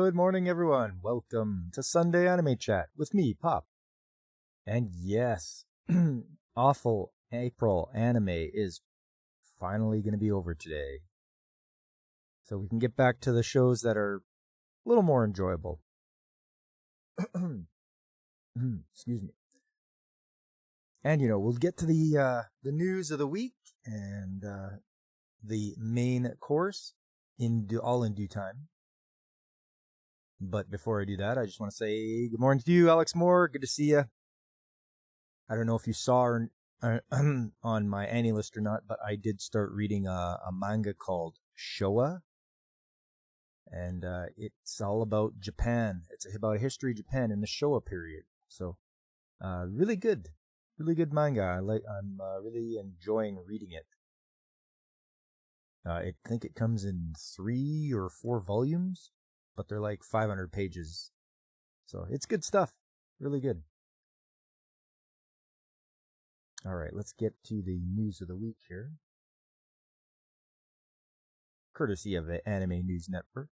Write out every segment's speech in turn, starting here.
Good morning, everyone. Welcome to Sunday Anime Chat with me, Pop. And yes, awful April anime is finally going to be over today. So we can get back to the shows that are a little more enjoyable. Excuse me. And, we'll get to the news of the week and the main course all in due time. But before I do that, I just want to say good morning to you, Alex Moore. Good to see you. I don't know if you saw on my AniList or not, but I did start reading a manga called Showa. And it's all about Japan. It's about a history of Japan in the Showa period. So, really good manga. I'm really enjoying reading it. I think it comes in 3 or 4 volumes, but they're like 500 pages. So it's good stuff. Really good. All right, let's get to the news of the week here. Courtesy of the Anime News Network.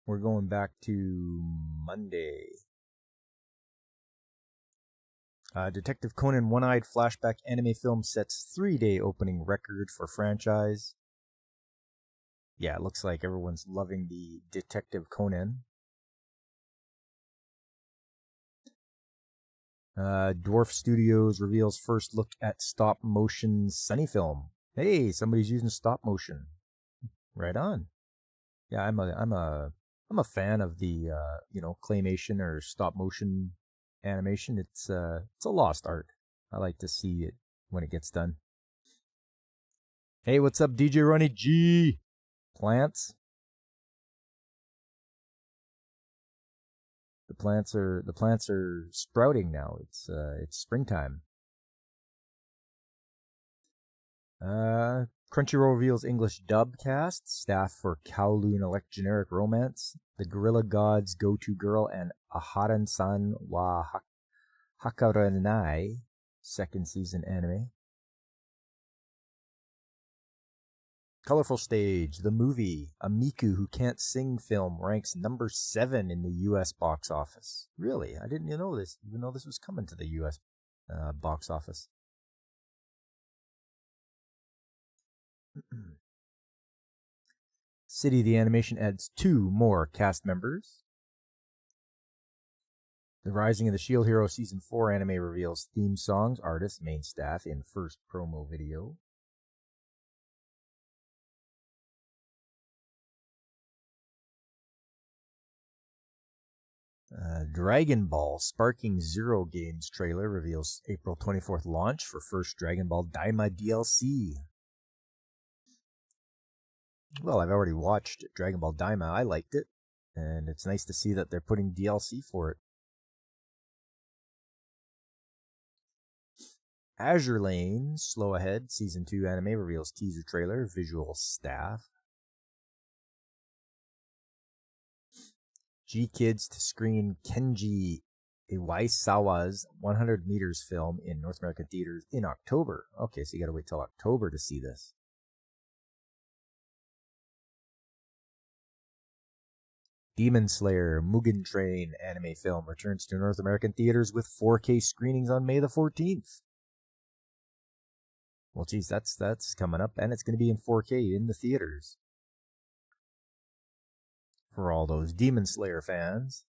We're going back to Monday. Detective Conan One-Eyed flashback anime film sets 3-day opening record for franchise. Yeah, it looks like everyone's loving the Detective Conan. Dwarf Studios reveals first look at stop-motion Sunny film. Hey, somebody's using stop motion. Right on. Yeah, I'm a fan of the claymation or stop-motion animation. It's a lost art. I like to see it when it gets done. Hey, what's up, DJ Ronnie G? Plants. The plants are sprouting now. It's springtime. Crunchyroll reveals English dub cast, staff for Kowloon Elect Generic Romance, The Gorilla Gods Go-To Girl, and Aharan-san wa Hakarenai, second season anime. Colorful Stage, the movie, a Miku Who Can't Sing film, ranks number 7 in the U.S. box office. Really? I didn't even know this, even though this was coming to the U.S. Box office. City the Animation adds 2 more cast members. The Rising of the Shield Hero Season 4 anime reveals theme songs, artists, main staff in first promo video. Dragon Ball Sparking Zero Games trailer reveals April 24th launch for first Dragon Ball Daima DLC. Well, I've already watched Dragon Ball Daima. I liked it, and it's nice to see that they're putting DLC for it. Azure Lane Slow Ahead Season 2 anime reveals teaser trailer, visual staff. G-Kids to screen Kenji Iwaisawa's 100 Meters film in North American theaters in October. Okay, so you gotta wait till October to see this. Demon Slayer Mugen Train anime film returns to North American theaters with 4K screenings on May the 14th. Well, geez, that's coming up, and it's going to be in 4K in the theaters. For all those Demon Slayer fans.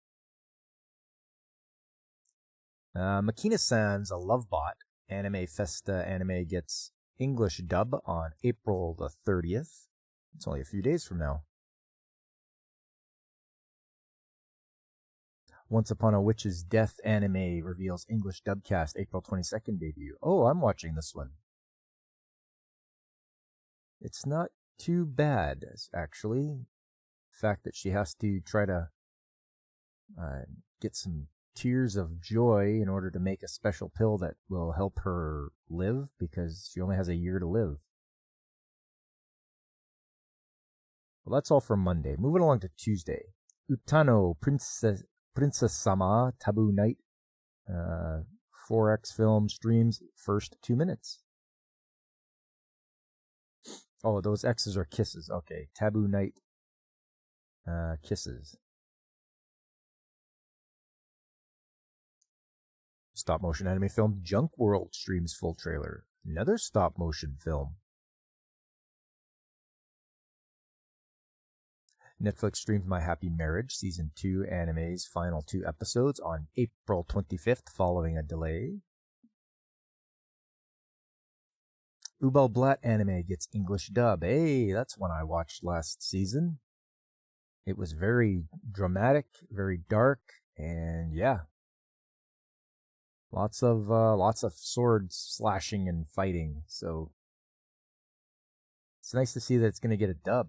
Makina-san's A Love Bot Anime Festa anime gets English dub on April the 30th. It's only a few days from now. Once Upon a Witch's Death anime reveals English dubcast April 22nd debut. Oh, I'm watching this one. It's not too bad, actually. The fact that she has to try to get some tears of joy in order to make a special pill that will help her live, because she only has a year to live. Well, that's all for Monday. Moving along to Tuesday. Utano Princess-sama Taboo Night 4X film streams first 2 minutes. Oh, those X's are kisses. Okay. Taboo Night Kisses. Stop motion anime film Junk World streams full trailer. Another stop motion film. Netflix streams My Happy Marriage Season 2 anime's final 2 episodes on April 25th following a delay. Ubal Blatt anime gets English dub. Hey, that's one I watched last season. It was very dramatic, very dark, and yeah. Lots of sword slashing and fighting, so it's nice to see that it's going to get a dub.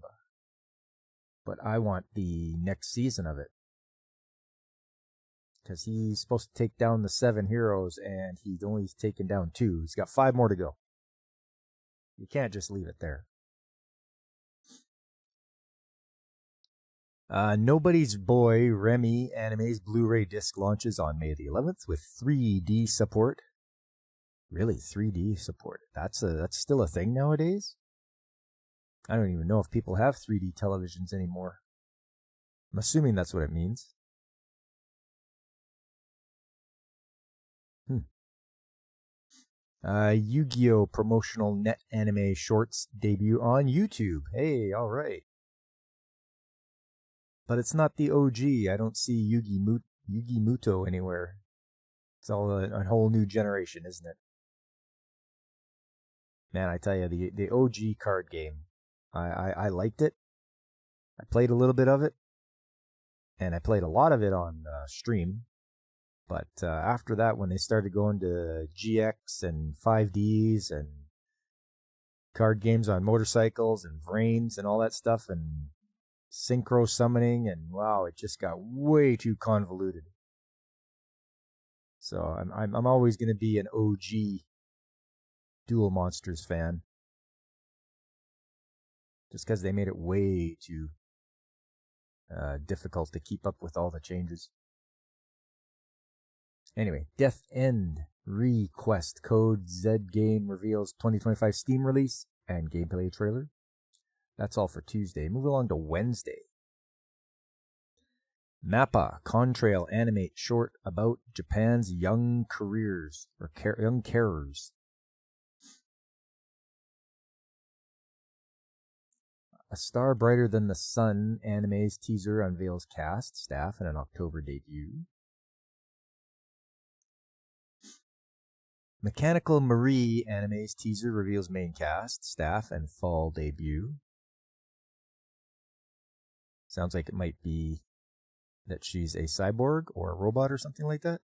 But I want the next season of it. Because he's supposed to take down the 7 heroes, and he's only taken down 2. He's got 5 more to go. You can't just leave it there. Nobody's Boy Remy anime's Blu-ray disc launches on May the 11th with 3D support. Really, 3D support? That's still a thing nowadays? I don't even know if people have 3D televisions anymore. I'm assuming that's what it means. Yu-Gi-Oh! Promotional net anime shorts debut on YouTube. Hey, alright. But it's not the OG. I don't see Yugi Muto anywhere. It's all a whole new generation, isn't it? Man, I tell you, the OG card game, I liked it. I played a little bit of it, and I played a lot of it on stream. But after that, when they started going to GX and 5Ds and card games on motorcycles and Vrains and all that stuff and synchro summoning, and wow, it just got way too convoluted. So I'm always going to be an OG Duel Monsters fan, just because they made it way too difficult to keep up with all the changes. Anyway, Death End Request Code Z game reveals 2025 Steam release and gameplay trailer. That's all for Tuesday. Move along to Wednesday. Mappa Contrail animate short about Japan's young careers or young carers. A Star Brighter Than the Sun anime's teaser unveils cast, staff, and an October debut. Mechanical Marie anime's teaser reveals main cast, staff, and fall debut. Sounds like it might be that she's a cyborg or a robot or something like that.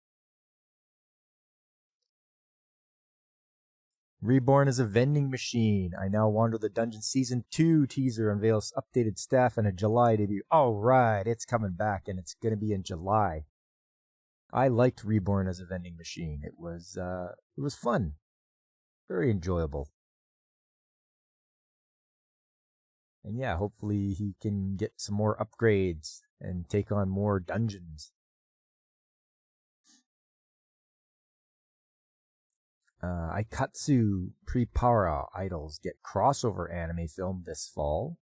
Reborn as a Vending Machine. I Now Wander the Dungeon Season 2 teaser unveils updated staff and a July debut. All right, it's coming back, and it's going to be in July. I liked Reborn as a Vending Machine. It was fun. Very enjoyable. And yeah, hopefully he can get some more upgrades and take on more dungeons. Aikatsu Prepara Idols get crossover anime film this fall.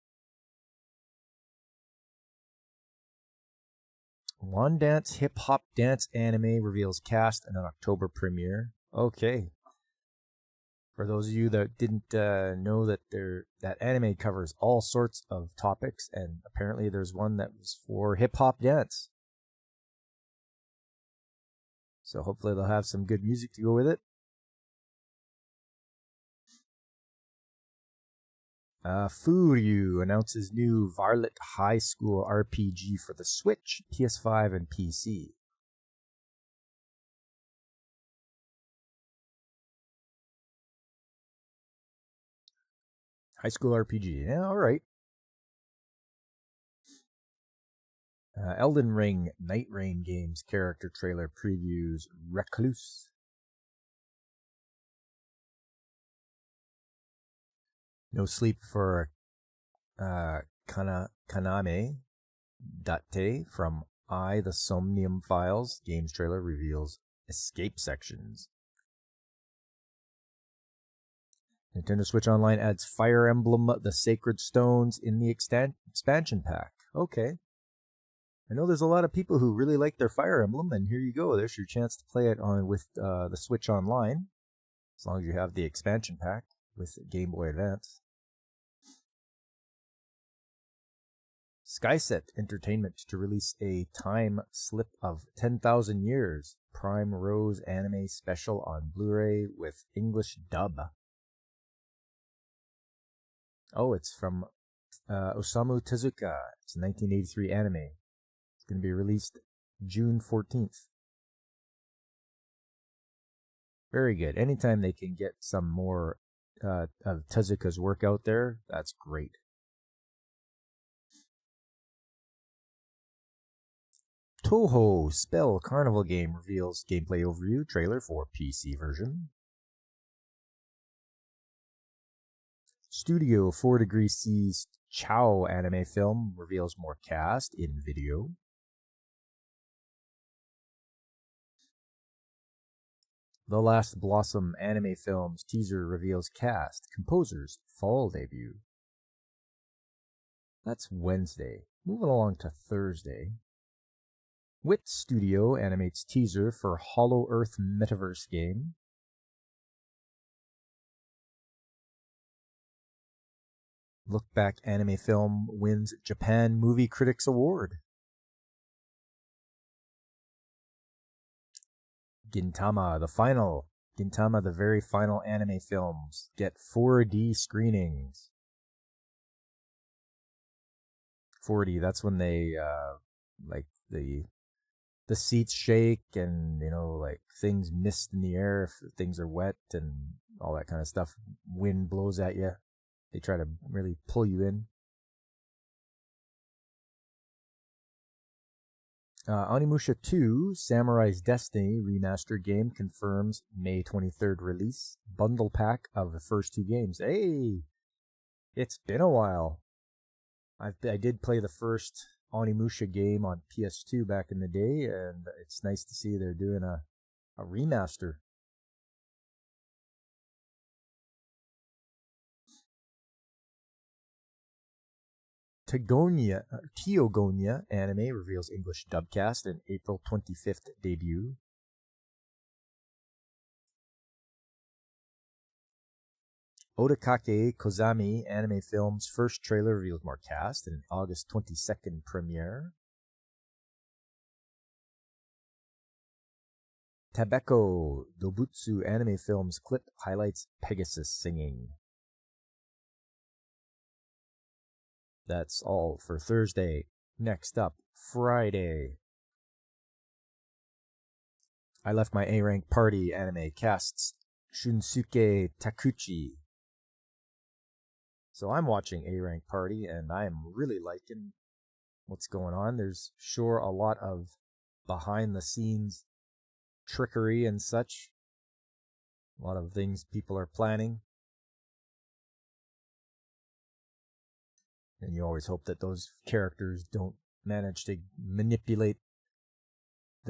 One Dance Hip Hop Dance anime reveals cast and an October premiere. Okay. For those of you that didn't know that anime covers all sorts of topics, and apparently there's one that was for hip hop dance. So hopefully they'll have some good music to go with it. Furyu announces new Varlet High School RPG for the Switch, PS5, and PC. High School RPG, yeah, alright. Elden Ring Night Rain Games character trailer previews Recluse. No Sleep for Kaname Date from The Somnium Files. Games trailer reveals escape sections. Nintendo Switch Online adds Fire Emblem The Sacred Stones in the expansion pack. Okay. I know there's a lot of people who really like their Fire Emblem, and here you go. There's your chance to play it on with the Switch Online, as long as you have the expansion pack with Game Boy Advance. Skyset Entertainment to release a time slip of 10,000 Years Prime Rose anime special on Blu-ray with English dub. Oh, it's from Osamu Tezuka. It's a 1983 anime. It's going to be released June 14th. Very good. Anytime they can get some more of Tezuka's work out there, that's great. Touhou Spell Carnival game reveals gameplay overview trailer for PC version. Studio 4 Degrees C's Chow anime film reveals more cast in video. The Last Blossom anime film's teaser reveals cast, composers, fall debut. That's Wednesday. Moving along to Thursday. Wit Studio animates teaser for Hollow Earth Metaverse game. Look Back anime film wins Japan Movie Critics Award. Gintama, the very final anime films get 4D screenings. 4D, that's when they, like, the seats shake and, like, things mist in the air if things are wet and all that kind of stuff. Wind blows at you. They try to really pull you in. Onimusha 2, Samurai's Destiny remaster game confirms May 23rd release. Bundle pack of the first two games. Hey! It's been a while. I did play the first Onimusha game on PS2 back in the day, and it's nice to see they're doing a remaster. Teogonia anime reveals English dubcast and April 25th debut. Otakake Kozami anime film's first trailer reveals more cast and an August 22nd premiere. Tabeko Dobutsu anime film's clip highlights Pegasus singing. That's all for Thursday. Next up, Friday. I Left My A-Rank Party anime casts Shunsuke Takuchi. So I'm watching A-Rank Party, and I'm really liking what's going on. There's sure a lot of behind-the-scenes trickery and such. A lot of things people are planning. And you always hope that those characters don't manage to manipulate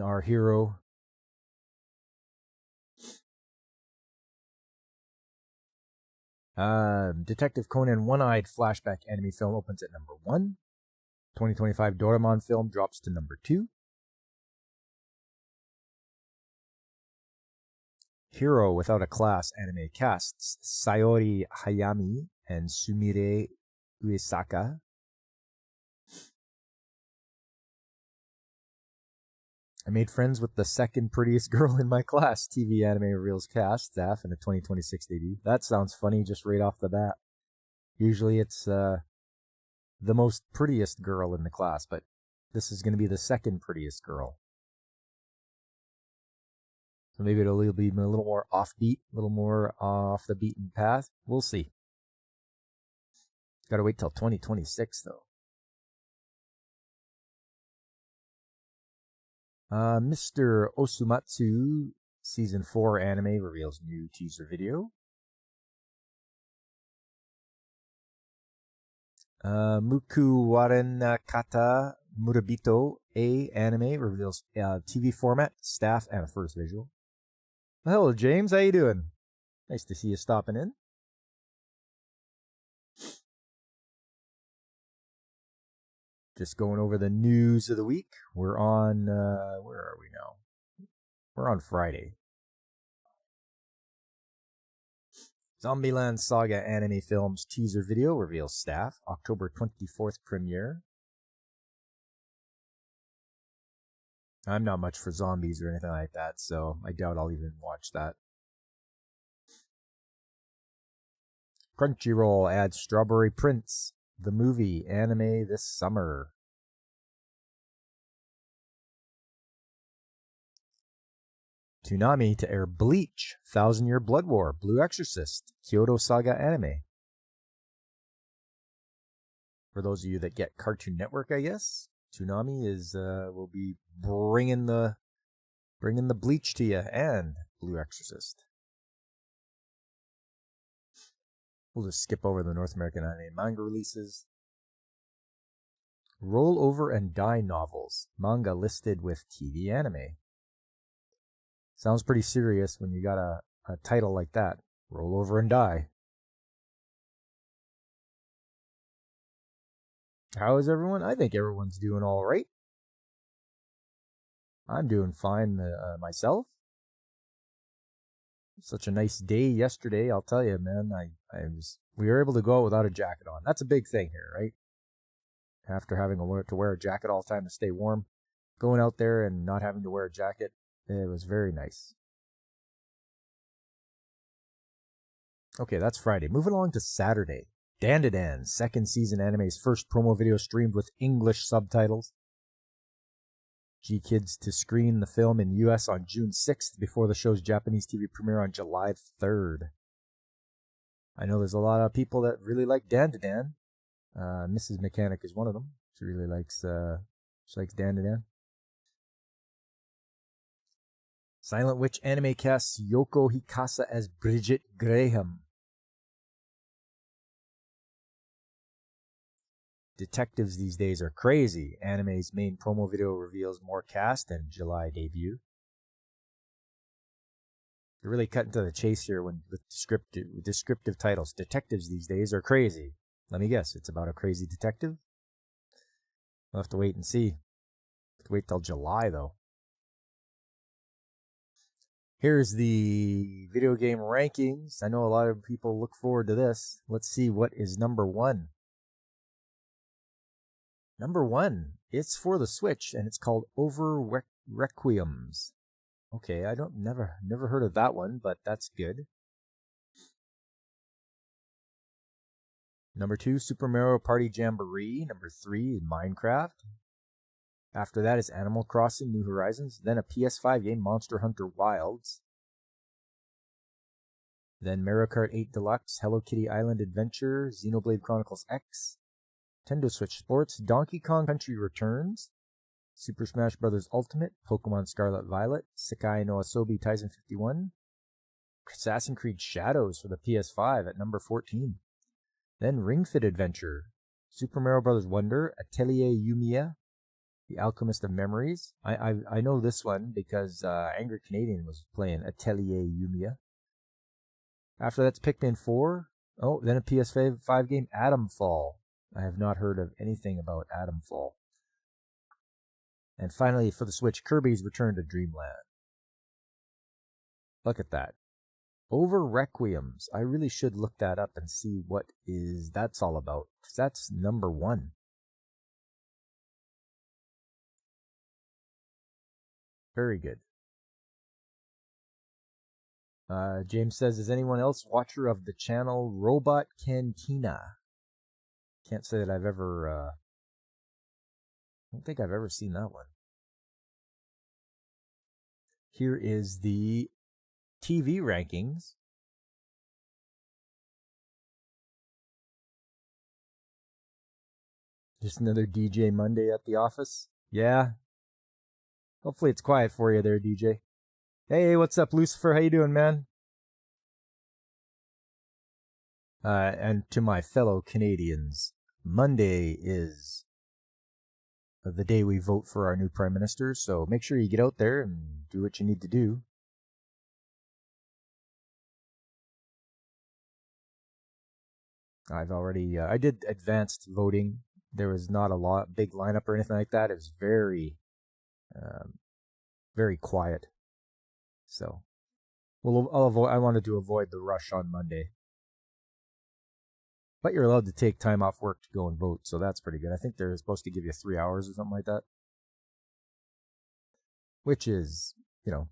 our hero. Detective Conan One-Eyed flashback anime film opens at number 1. 2025 Doraemon film drops to number 2. Hero Without a Class anime casts Sayori Hayami and Sumire Uesaka. I made friends with the second prettiest girl in my class. TV anime reveals cast, staff, and a 2026 debut. That sounds funny just right off the bat. Usually it's the most prettiest girl in the class, but this is going to be the second prettiest girl. So maybe it'll be a little more offbeat, a little more off the beaten path. We'll see. Gotta wait till 2026, though. Mr. Osumatsu Season 4 anime reveals new teaser video. Muku Warenkata Murabito A anime reveals TV format, staff, and a first visual. Hello, James. How you doing? Nice to see you stopping in. Just going over the news of the week. We're on, where are we now? We're on Friday. Zombieland Saga anime films teaser video reveals staff. October 24th premiere. I'm not much for zombies or anything like that, so I doubt I'll even watch that. Crunchyroll adds Strawberry Prince, the movie anime this summer. Toonami to air Bleach, Thousand Year Blood War, Blue Exorcist, Kyoto Saga anime. For those of you that get Cartoon Network, I guess, Toonami will be bringing the Bleach to you and Blue Exorcist. We'll just skip over the North American anime manga releases. Roll Over and Die novels, manga listed with TV anime. Sounds pretty serious when you got a title like that. Roll Over and Die. How is everyone? I think everyone's doing all right. I'm doing fine myself. Such a nice day yesterday, I'll tell you, man. We were able to go out without a jacket on. That's a big thing here, right? After having to wear a jacket all the time to stay warm, going out there and not having to wear a jacket, it was very nice. Okay, that's Friday. Moving along to Saturday. Dandadan, second season anime's first promo video streamed with English subtitles. G-Kids to screen the film in the US on June 6th before the show's Japanese TV premiere on July 3rd. I know there's a lot of people that really like Dandadan. Mrs. Mechanic is one of them. She really likes Dandadan. Silent Witch anime casts Yoko Hikasa as Bridget Graham. Detectives these days are crazy. Anime's main promo video reveals more cast and July debut. They're really cutting to the chase here with descriptive titles. Detectives these days are crazy. Let me guess, it's about a crazy detective? We'll have to wait and see. Have to wait till July, though. Here's the video game rankings. I know a lot of people look forward to this. Let's see what is number one. Number one, it's for the Switch, and it's called Over Requiems. Okay, I never heard of that one, but that's good. Number two, Super Mario Party Jamboree. Number three, Minecraft. After that is Animal Crossing New Horizons. Then a PS5 game, Monster Hunter Wilds. Then Mario Kart 8 Deluxe, Hello Kitty Island Adventure, Xenoblade Chronicles X, Nintendo Switch Sports, Donkey Kong Country Returns, Super Smash Bros. Ultimate, Pokemon Scarlet Violet, Sekai no Asobi Taisen 51, Assassin's Creed Shadows for the PS5 at number 14. Then Ring Fit Adventure, Super Mario Bros. Wonder, Atelier Yumiya, The Alchemist of Memories. I know this one because Angry Canadian was playing Atelier Yumiya. After that's Pikmin 4. Oh, then a PS5 game, Atomfall. I have not heard of anything about Atomfall. And finally, for the Switch, Kirby's Return to Dreamland. Look at that. Over Requiems. I really should look that up and see what that's all about, because that's number one. Very good. James says, is anyone else watcher of the channel Robot Cantina? Can't say that I've ever, I don't think I've ever seen that one. Here is the TV rankings. Just another DJ Monday at the office. Yeah. Hopefully it's quiet for you there, DJ. Hey, what's up, Lucifer? How you doing, man? And to my fellow Canadians, Monday is the day we vote for our new Prime Minister, so make sure you get out there and do what you need to do. I did advanced voting There was not a big lineup or anything like that. It was very, very quiet. So, I wanted to avoid the rush on Monday. But you're allowed to take time off work to go and vote, so that's pretty good. I think they're supposed to give you 3 hours or something like that. Which is,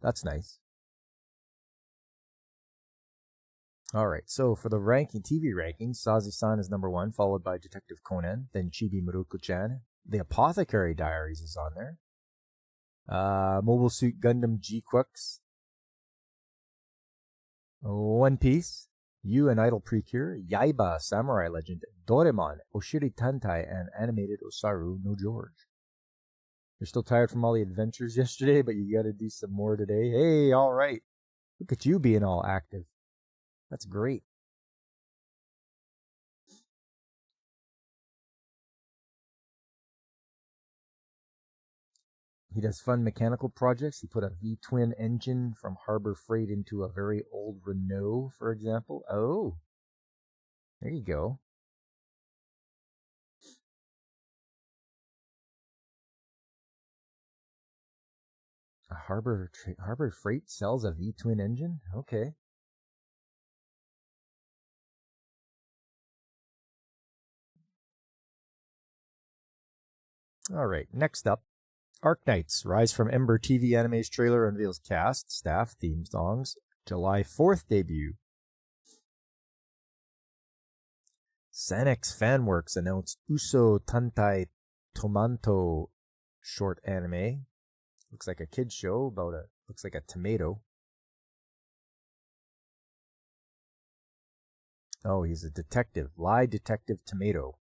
that's nice. All right, so for the TV rankings, Sazi-san is number 1, followed by Detective Conan, then Chibi Maruko-chan. The Apothecary Diaries is on there. Mobile Suit Gundam G-Quicks. One Piece. You and Idol Precure. Yaiba Samurai Legend. Doraemon, Oshiri Tantai, and Animated Osaru no George. You're still tired from all the adventures yesterday, but you gotta do some more today. Hey, all right. Look at you being all active. That's great. He does fun mechanical projects. He put a V-twin engine from Harbor Freight into a very old Renault, for example. Oh, there you go. A Harbor Freight sells a V-twin engine? Okay. All right, next up, Arknights, Rise from Ember TV Anime's trailer unveils cast, staff, theme songs, July 4th debut. Sanex Fanworks announced Uso Tantai Tomanto short anime. Looks like a kid's show looks like a tomato. Oh, he's a detective. Lie Detective Tomato.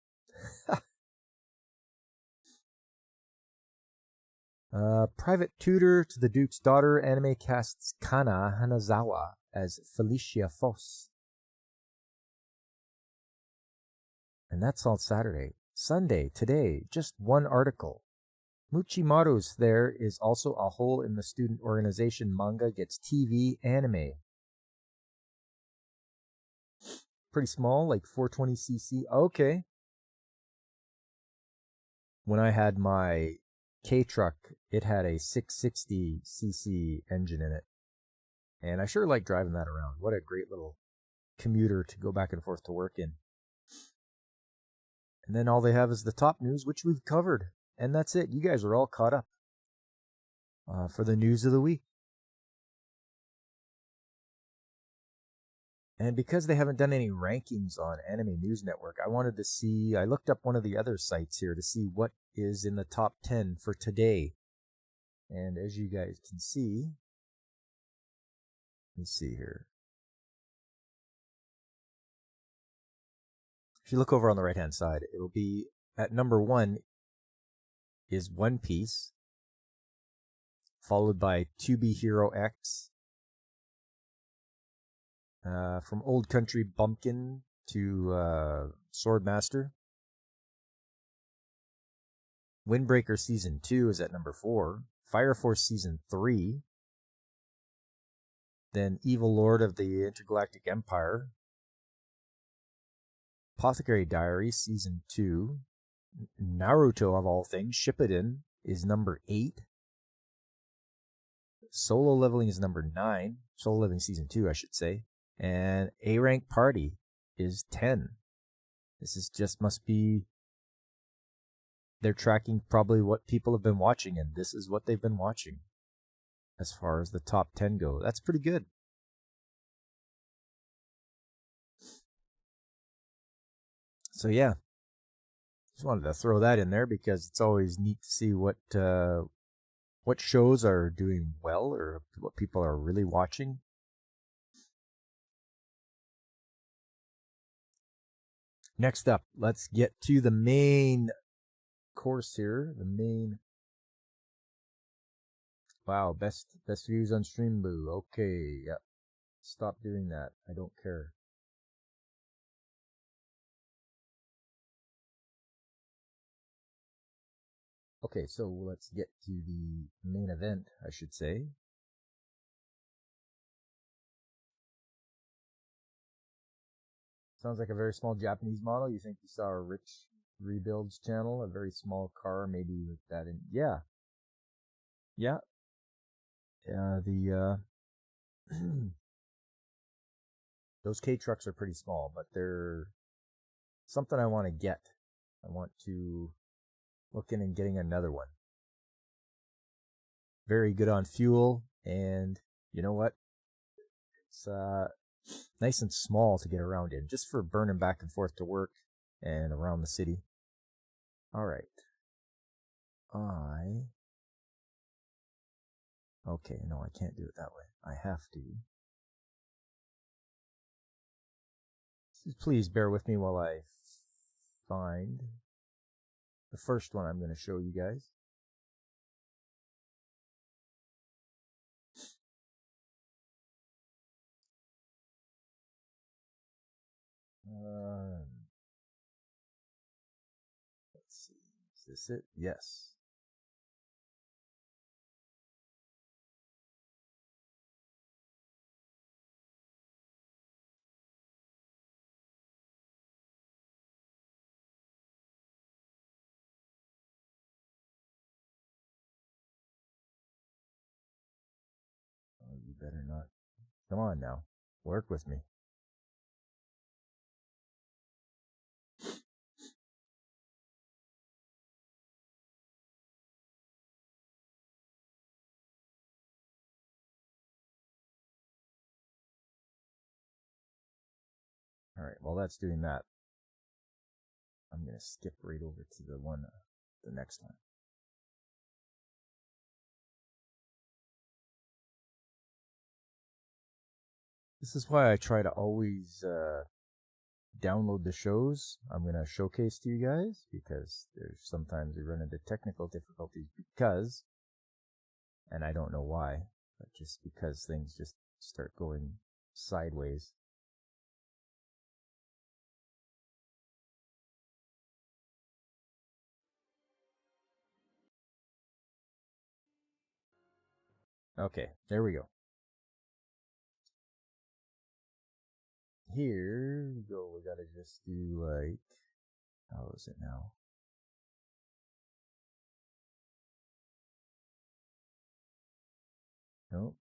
Private Tutor to the Duke's Daughter anime casts Kana Hanazawa as Felicia Foss. And that's on Saturday. Sunday, today, just one article. Muchimaru's There is also a hole in the student organization manga gets TV anime. Pretty small, like 420cc. Okay. When I had my K-Truck, it had a 660cc engine in it. And I sure like driving that around. What a great little commuter to go back and forth to work in. And then all they have is the top news, which we've covered. And that's it. You guys are all caught up for the news of the week. And because they haven't done any rankings on Anime News Network, I looked up one of the other sites here to see what is in the top 10 for today. And as you guys can see, let's see here. If you look over on the right-hand side, it'll be at number 1 is One Piece, followed by To Be Hero X. From Old Country Bumpkin to Swordmaster. Windbreaker Season 2 is at number 4. Fire Force Season 3. Then Evil Lord of the Intergalactic Empire. Apothecary Diaries Season 2. Naruto, of all things, Shippuden is number 8. Solo Leveling is number 9. Solo Leveling Season 2, I should say. And A-Rank Party is 10. They're tracking probably what people have been watching, and this is what they've been watching as far as the top 10 go. That's pretty good. So yeah, just wanted to throw that in there because it's always neat to see what shows are doing well or what people are really watching. Next up, let's get to the main course here. Wow, best views on Streamboo. Okay, yep. Stop doing that. I don't care. Okay, so let's get to the main event, I should say. Sounds like a very small Japanese model. You think you saw a rich rebuilds channel, a very small car, maybe with that in. Yeah. Yeah. Those K trucks are pretty small, but they're something I want to get. I want to look in and getting another one. Very good on fuel, and you know what? It's nice and small to get around in, just for burning back and forth to work and around the city. All right. Okay, no, I can't do it that way. I have to. Please bear with me while I find the first one I'm going to show you guys. Let's see. Is this it? Yes. Oh, you better not. Come on now. Work with me. All right, while that's doing that, I'm going to skip right over to the next one. This is why I try to always download the shows I'm going to showcase to you guys, because there's sometimes we run into technical difficulties because, and I don't know why, but just because things just start going sideways. Okay, there we go. Here we go. We gotta just do like, how is it now? Nope.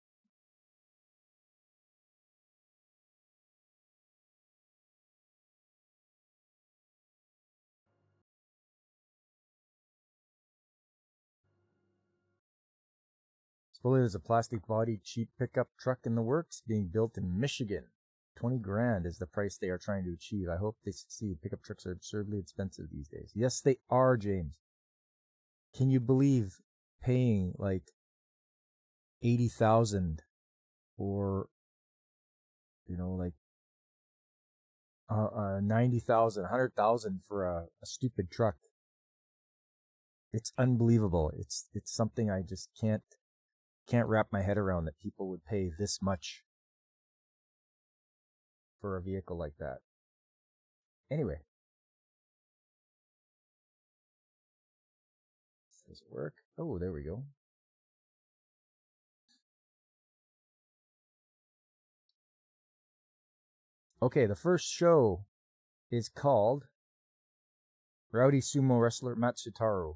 Supposedly there's a plastic body cheap pickup truck in the works being built in Michigan. 20 grand is the price they are trying to achieve. I hope they succeed. Pickup trucks are absurdly expensive these days. Yes, they are, James. Can you believe paying like 80,000 or, you know, like 90,000, 100,000 for a stupid truck? It's unbelievable. It's something I just can't wrap my head around, that people would pay this much for a vehicle like that. Anyway. Does it work? Oh, there we go. Okay, the first show is called Rowdy Sumo Wrestler Matsutaru.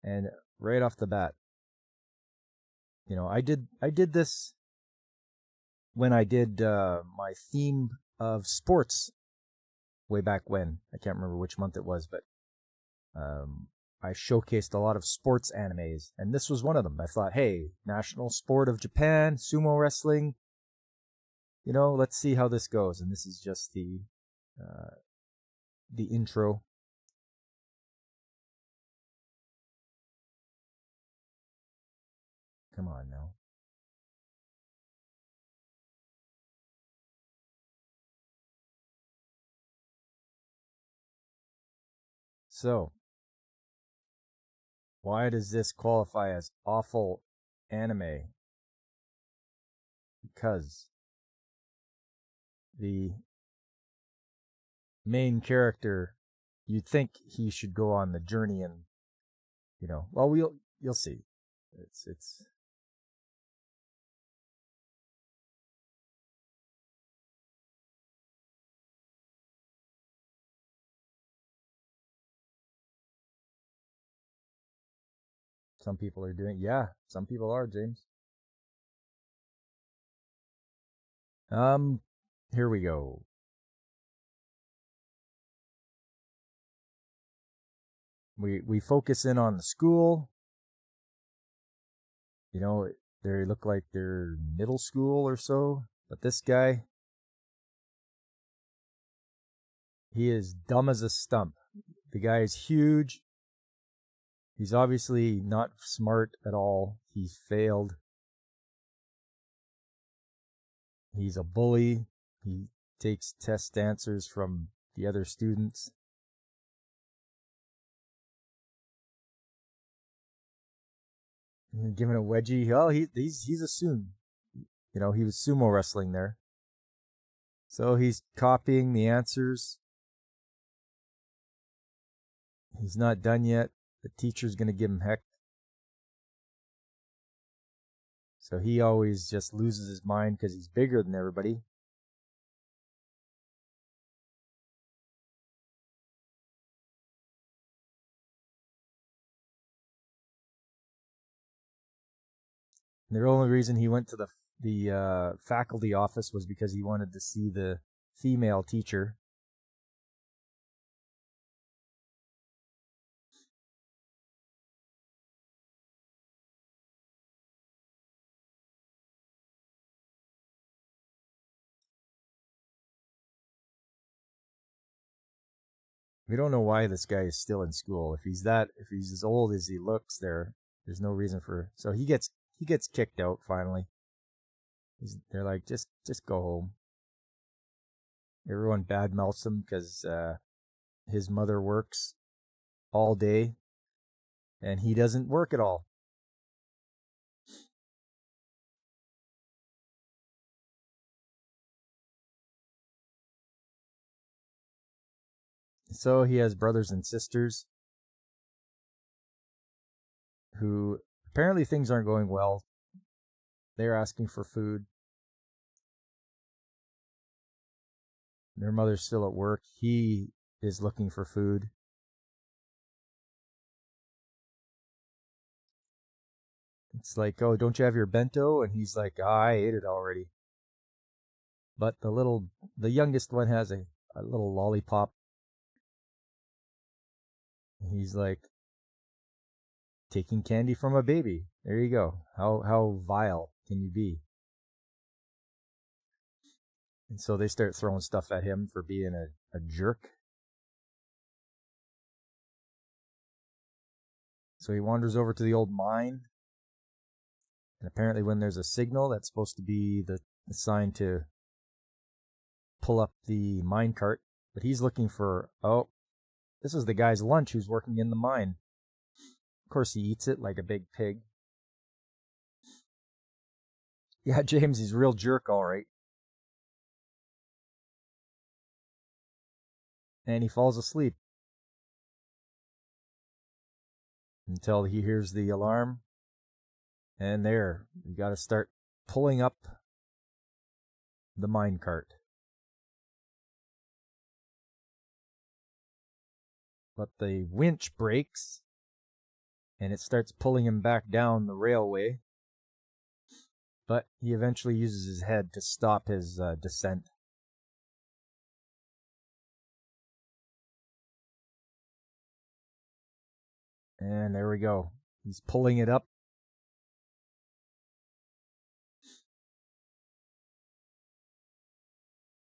And right off the bat, you know, I did this when I did my theme of sports way back when. I can't remember which month it was, but I showcased a lot of sports animes, and this was one of them. I thought, hey, national sport of Japan, sumo wrestling. You know, let's see how this goes. And this is just the intro. Come on now. So, why does this qualify as awful anime? Because the main character, you'd think he should go on the journey, and you know, well, you'll see. It's some people are doing. Yeah, some people are, James. Here we go. We focus in on the school. You know, they look like they're middle school or so. But this guy, he is dumb as a stump. The guy is huge. He's obviously not smart at all. He's failed. He's a bully. He takes test answers from the other students. Giving a wedgie. Oh, he's a soon. You know, he was sumo wrestling there. So he's copying the answers. He's not done yet. The teacher's going to give him heck. So he always just loses his mind because he's bigger than everybody. And the only reason he went to the faculty office was because he wanted to see the female teacher. We don't know why this guy is still in school. If he's as old as he looks, there's no reason for. So he gets kicked out finally. They're like, just go home. Everyone badmouths him because his mother works all day, and he doesn't work at all. So he has brothers and sisters who apparently things aren't going well. They're asking for food. Their mother's still at work. He is looking for food. It's like, oh, don't you have your bento? And he's like, oh, I ate it already. But the youngest one has a little lollipop. He's like, taking candy from a baby. There you go. How vile can you be? And so they start throwing stuff at him for being a jerk. So he wanders over to the old mine. And apparently when there's a signal, that's supposed to be the sign to pull up the mine cart. But he's looking for, oh, this is the guy's lunch who's working in the mine. Of course he eats it like a big pig. Yeah, James, he's a real jerk, all right. And he falls asleep until he hears the alarm. And there, you got to start pulling up the mine cart. But the winch breaks, and it starts pulling him back down the railway. But he eventually uses his head to stop his descent. And there we go. He's pulling it up.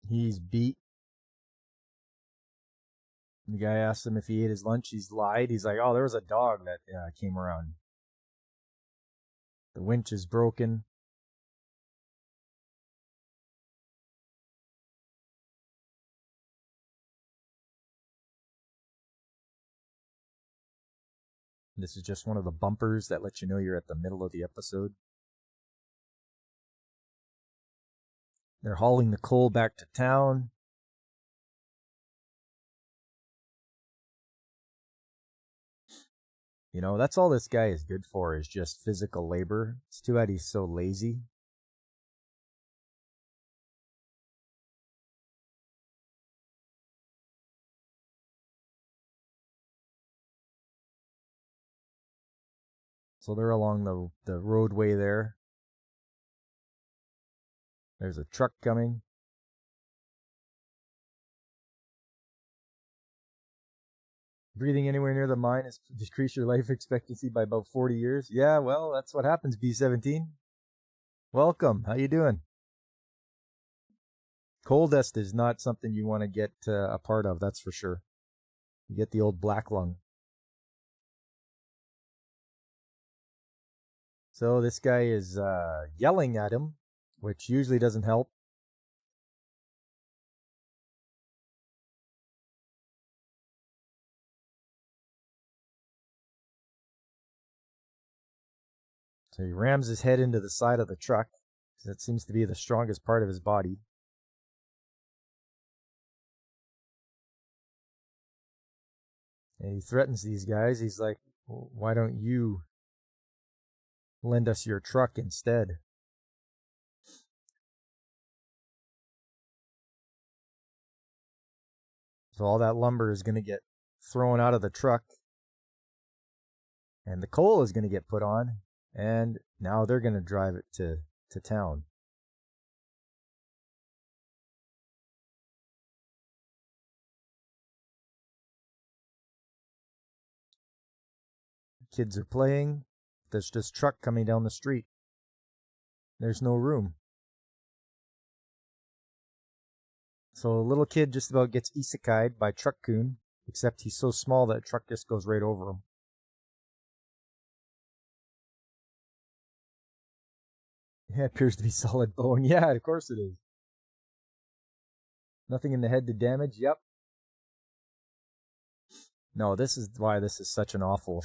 He's beat. The guy asks him if he ate his lunch. He's lied. He's like, oh, there was a dog that came around. The winch is broken. This is just one of the bumpers that let you know you're at the middle of the episode. They're hauling the coal back to town. You know, that's all this guy is good for, is just physical labor. It's too bad he's so lazy. So they're along the roadway there. There's a truck coming. Breathing anywhere near the mine has decreased your life expectancy by about 40 years. Yeah, well, that's what happens, B-17. Welcome. How you doing? Coal dust is not something you want to get a part of, that's for sure. You get the old black lung. So this guy is yelling at him, which usually doesn't help. So he rams his head into the side of the truck, because that seems to be the strongest part of his body. And he threatens these guys. He's like, why don't you lend us your truck instead? So all that lumber is going to get thrown out of the truck, and the coal is going to get put on, and now they're going to drive it to town. Kids are playing. There's this truck coming down the street. There's no room. So a little kid just about gets isekai'd by Truck-kun, except he's so small that truck just goes right over him. Yeah, it appears to be solid bone. Yeah, of course it is. Nothing in the head to damage. Yep. No, this is why this is such an awful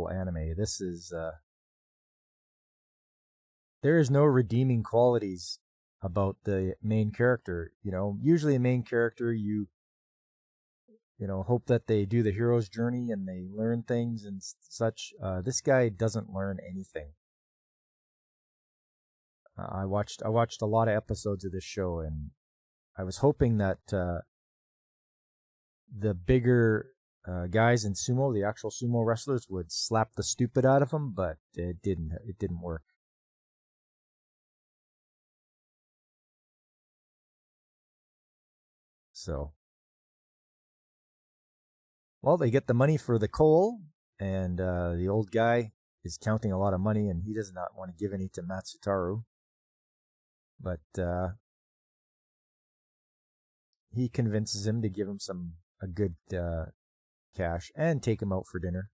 anime. This is there is no redeeming qualities about the main character. Usually a main character, you hope that they do the hero's journey and they learn things and such. This guy doesn't learn anything. I watched a lot of episodes of this show, and I was hoping that the bigger guys in sumo, the actual sumo wrestlers, would slap the stupid out of him, but it didn't. It didn't work. So, well, they get the money for the coal, and the old guy is counting a lot of money, and he does not want to give any to Matsutaru. But he convinces him to give him a good cash and take him out for dinner.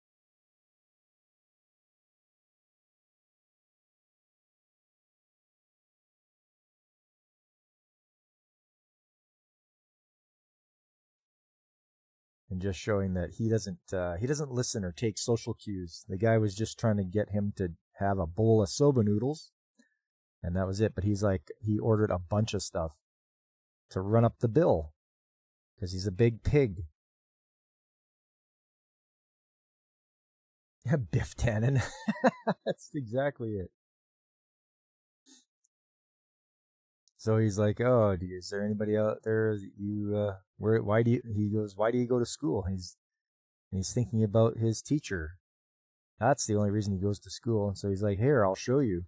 And just showing that he doesn't listen or take social cues. The guy was just trying to get him to have a bowl of soba noodles, and that was it. But he ordered a bunch of stuff to run up the bill because he's a big pig. Yeah, Biff Tannen. That's exactly it. So he's like, "Oh, is there anybody out there that you why do you go to school?" He's thinking about his teacher. That's the only reason he goes to school. And so he's like, "Here, I'll show you.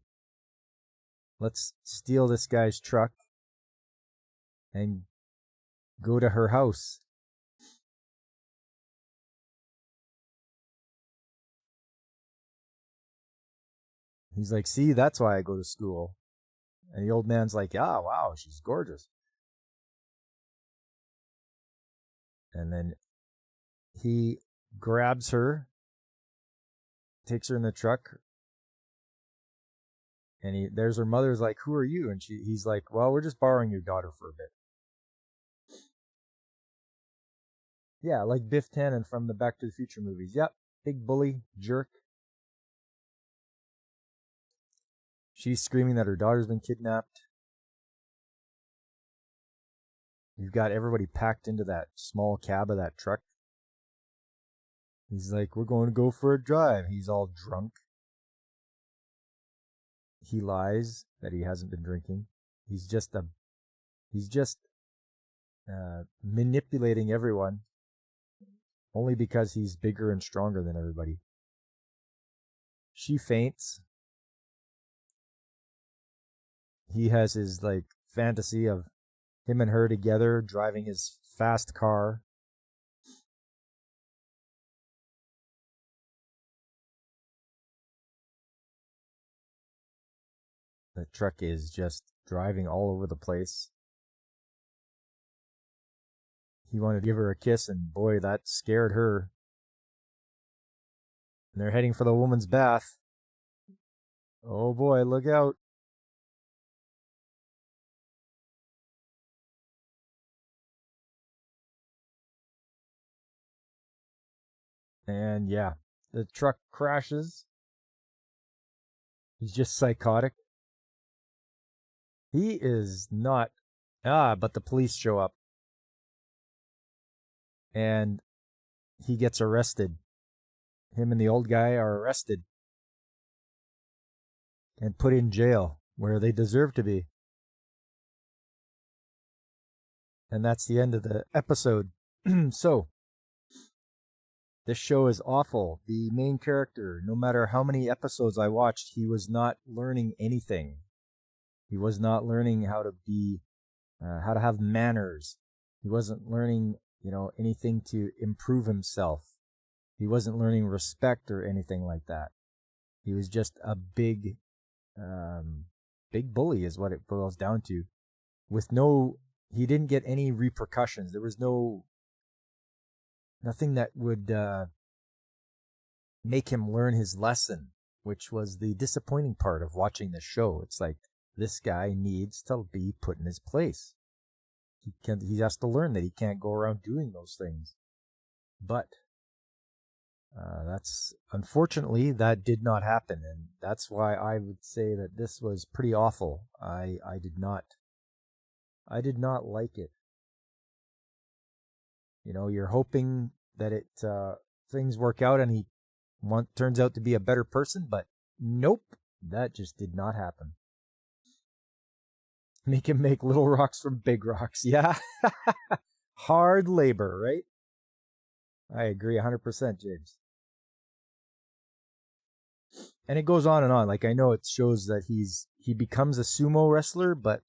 Let's steal this guy's truck and go to her house." He's like, "See, that's why I go to school." And the old man's like, "Ah, wow, she's gorgeous." And then he grabs her, takes her in the truck, and there's her mother's like, "Who are you?" And he's like, "Well, we're just borrowing your daughter for a bit." Yeah, like Biff Tannen from the Back to the Future movies. Yep, big bully, jerk. She's screaming that her daughter's been kidnapped. You've got everybody packed into that small cab of that truck. He's like, "We're going to go for a drive." He's all drunk. He lies that he hasn't been drinking. He's just manipulating everyone only because he's bigger and stronger than everybody. She faints. He has his like fantasy of him and her together driving his fast car. The truck is just driving all over the place. He wanted to give her a kiss, and boy, that scared her. And they're heading for the woman's bath. Oh boy, look out. And yeah, the truck crashes. He's just psychotic. He is not. But the police show up. And he gets arrested. Him and the old guy are arrested. And put in jail, where they deserve to be. And that's the end of the episode. So, this show is awful. The main character, no matter how many episodes I watched, he was not learning anything. He was not learning how to be, how to have manners. He wasn't learning, anything to improve himself. He wasn't learning respect or anything like that. He was just a big bully is what it boils down to. He didn't get any repercussions. There was nothing that would make him learn his lesson, which was the disappointing part of watching the show. It's like, this guy needs to be put in his place. He has to learn that he can't go around doing those things. But unfortunately, that did not happen, and that's why I would say that this was pretty awful. I did not like it. You're hoping that things work out and he turns out to be a better person, but nope, that just did not happen. Make him make little rocks from big rocks. Yeah. Hard labor, right? I agree 100%, James. And it goes on and on. Like, I know it shows that he becomes a sumo wrestler, but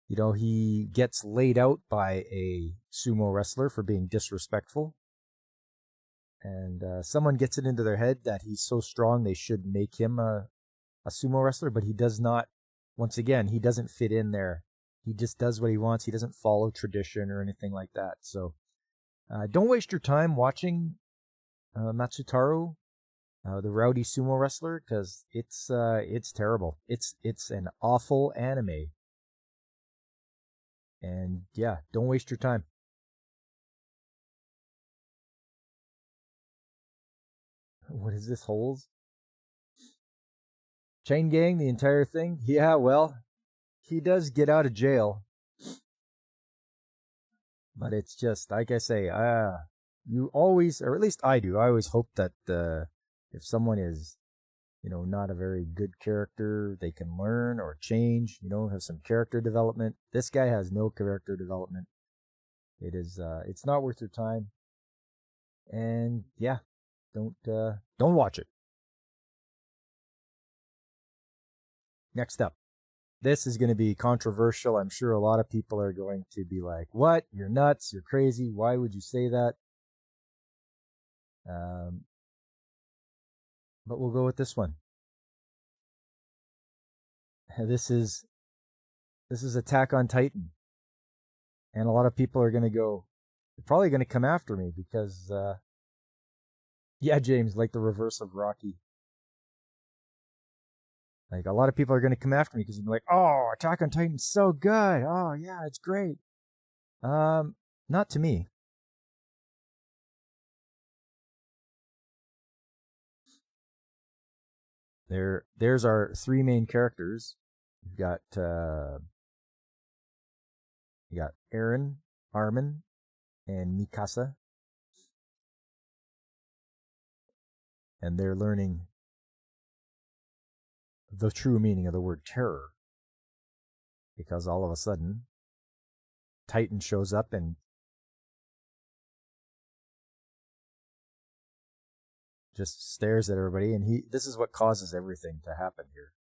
he gets laid out by a sumo wrestler for being disrespectful. And someone gets it into their head that he's so strong they should make him a sumo wrestler, but he does not. Once again, he doesn't fit in there. He just does what he wants. He doesn't follow tradition or anything like that. So don't waste your time watching Matsutaru, the rowdy sumo wrestler, because it's terrible. It's an awful anime. And yeah, don't waste your time. What is this, holes? Chain gang, the entire thing? Yeah, well, he does get out of jail. But it's just, like I say, you always, or at least I do, I always hope that if someone is, not a very good character, they can learn or change, have some character development. This guy has no character development. It's not worth your time. And yeah, don't watch it. Next up. This is going to be controversial. I'm sure a lot of people are going to be like, what? You're nuts. You're crazy. Why would you say that? But we'll go with this one. This is Attack on Titan. And a lot of people are going to they're probably going to come after me because, yeah, James, like the reverse of Rocky. Like, a lot of people are going to come after me because they're like, oh, Attack on Titan's so good. Oh, yeah, it's great. Not to me. There's our three main characters. You got Eren, Armin, and Mikasa. And they're learning the true meaning of the word terror. Because all of a sudden, Titan shows up and just stares at everybody, and this is what causes everything to happen here.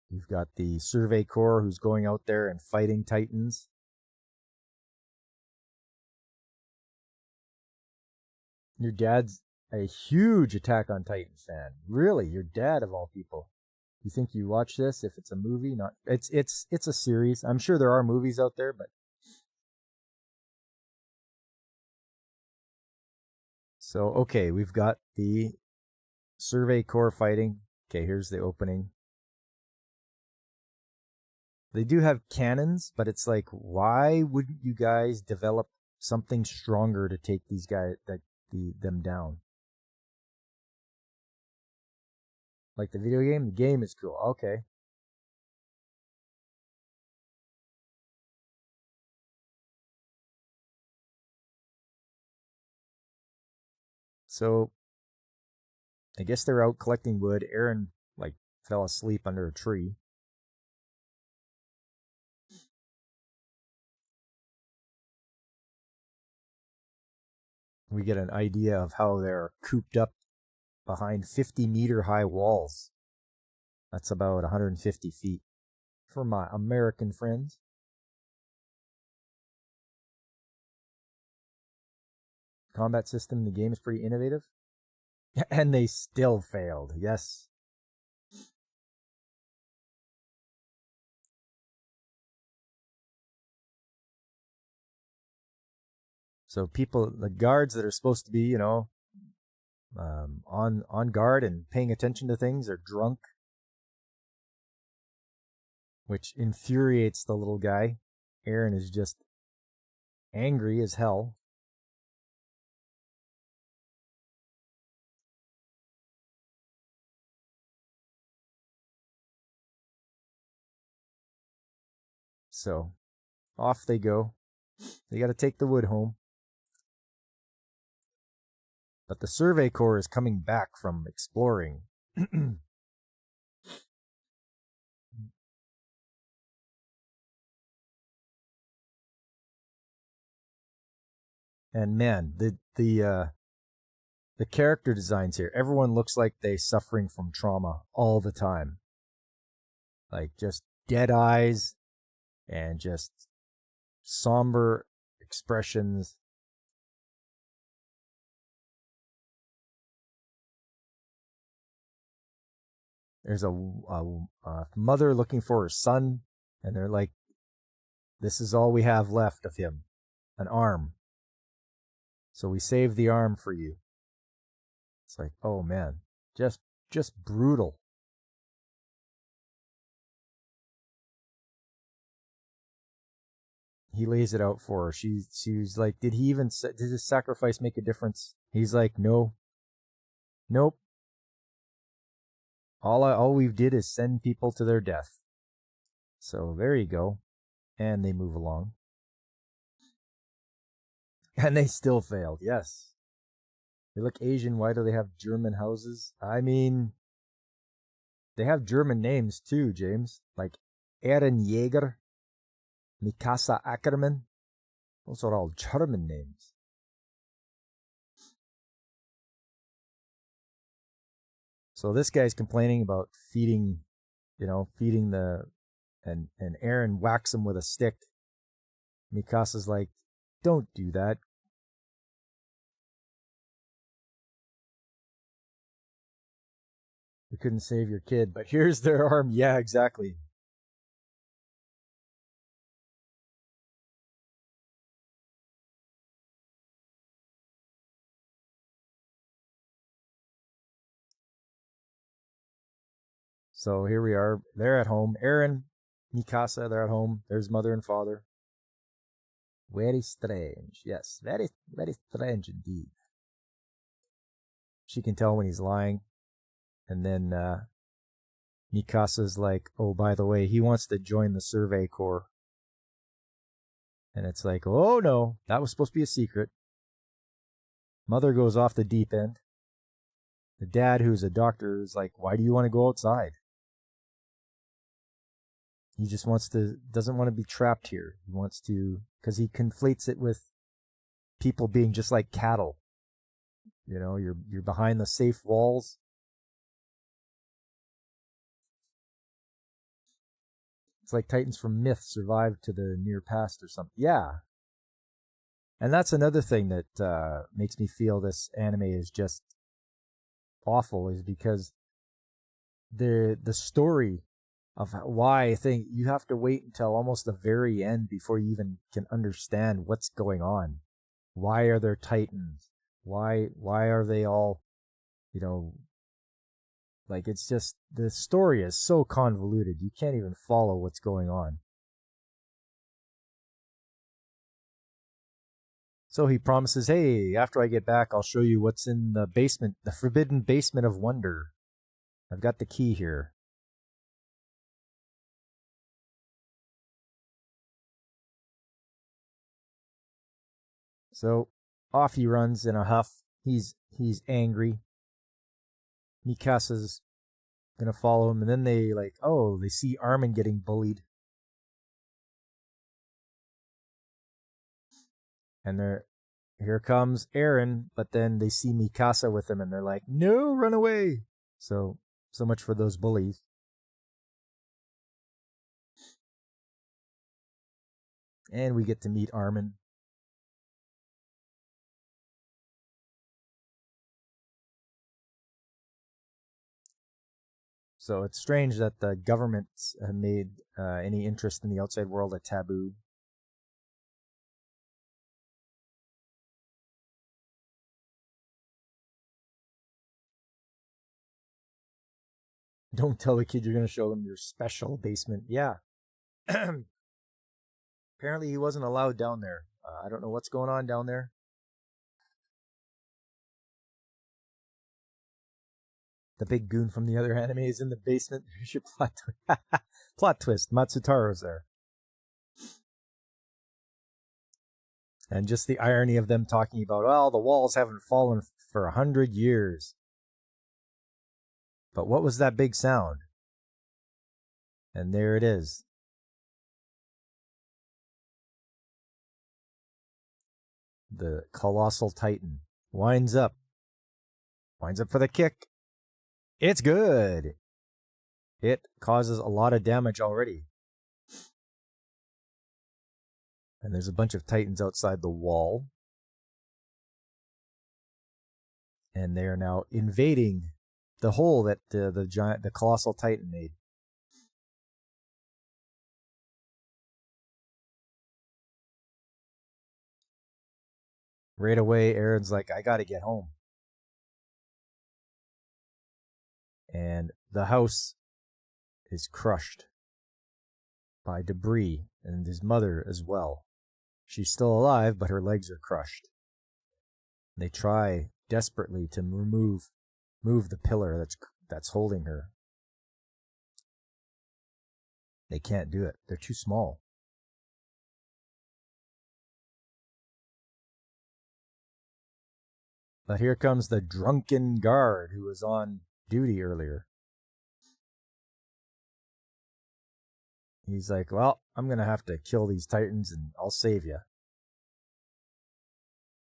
You've got the Survey Corps who's going out there and fighting Titans. Your dad's a huge Attack on Titan fan. Really, your dad of all people. You think you watch this if it's a movie? Not it's a series. I'm sure there are movies out there, but so okay, we've got the Survey Corps fighting. Okay, here's the opening. They do have cannons, but it's like, why wouldn't you guys develop something stronger to take these guys, them down? Like the video game? The game is cool. Okay. So, I guess they're out collecting wood. Eren, like, fell asleep under a tree. We get an idea of how they're cooped up behind 50-meter high walls. That's about 150 feet for my American friends. Combat system in the game is pretty innovative. And they still failed, yes. So people, the guards that are supposed to be, on guard and paying attention to things are drunk, which infuriates the little guy. Eren is just angry as hell. So off they go. They got to take the wood home. But the Survey Corps is coming back from exploring. And man, the character designs here, everyone looks like they're suffering from trauma all the time. Like just dead eyes and just somber expressions. There's a mother looking for her son, and they're like, this is all we have left of him, an arm. So we saved the arm for you. It's like, oh man, just brutal. He lays it out for her. She's like, did his sacrifice make a difference? He's like, no. Nope. All we did is send people to their death. So there you go. And they move along. And they still failed, yes. They look Asian. Why do they have German houses? I mean, they have German names too, James. Like Eren Jaeger, Mikasa Ackerman. Those are all German names. So this guy's complaining about feeding the, and Eren whacks him with a stick. Mikasa's like, don't do that. We couldn't save your kid, but here's their arm. Yeah, exactly. So here we are. They're at home. Eren, Mikasa, they're at home. There's mother and father. Very strange. Yes, very, very strange indeed. She can tell when he's lying. And then Mikasa's like, oh, by the way, he wants to join the Survey Corps. And it's like, oh no, that was supposed to be a secret. Mother goes off the deep end. The dad, who's a doctor, is like, why do you want to go outside? He just doesn't want to be trapped here. He wants to, because he conflates it with people being just like cattle. You know, you're behind the safe walls. It's like Titans from Myth survived to the near past or something. Yeah. And that's another thing that makes me feel this anime is just awful, is because the story of why I think you have to wait until almost the very end before you even can understand what's going on. Why are there Titans? Why are they all, you know, like, it's just, the story is so convoluted. You can't even follow what's going on. So he promises, hey, after I get back, I'll show you what's in the basement, the forbidden basement of wonder. I've got the key here. So off he runs in a huff. He's angry. Mikasa's gonna follow him, and then they they see Armin getting bullied. And here comes Eren, but then they see Mikasa with him and they're like, no, run away. So much for those bullies. And we get to meet Armin. So it's strange that the government made any interest in the outside world a taboo. Don't tell the kid you're going to show them your special basement. Yeah. Apparently he wasn't allowed down there. I don't know what's going on down there. The big goon from the other anime is in the basement. Here's your plot twist. Matsutaro's there. And just the irony of them talking about, well, the walls haven't fallen for 100 years. But what was that big sound? And there it is. The colossal titan winds up for the kick. It's good. It causes a lot of damage already. And there's a bunch of titans outside the wall. And they are now invading the hole that the colossal titan made. Right away, Eren's like, I gotta get home. And the house is crushed by debris, and his mother as well. She's still alive, but her legs are crushed. They try desperately to move the pillar that's holding her. They can't do it. They're too small. But here comes the drunken guard who was on duty earlier. He's like, well, I'm going to have to kill these titans and I'll save you.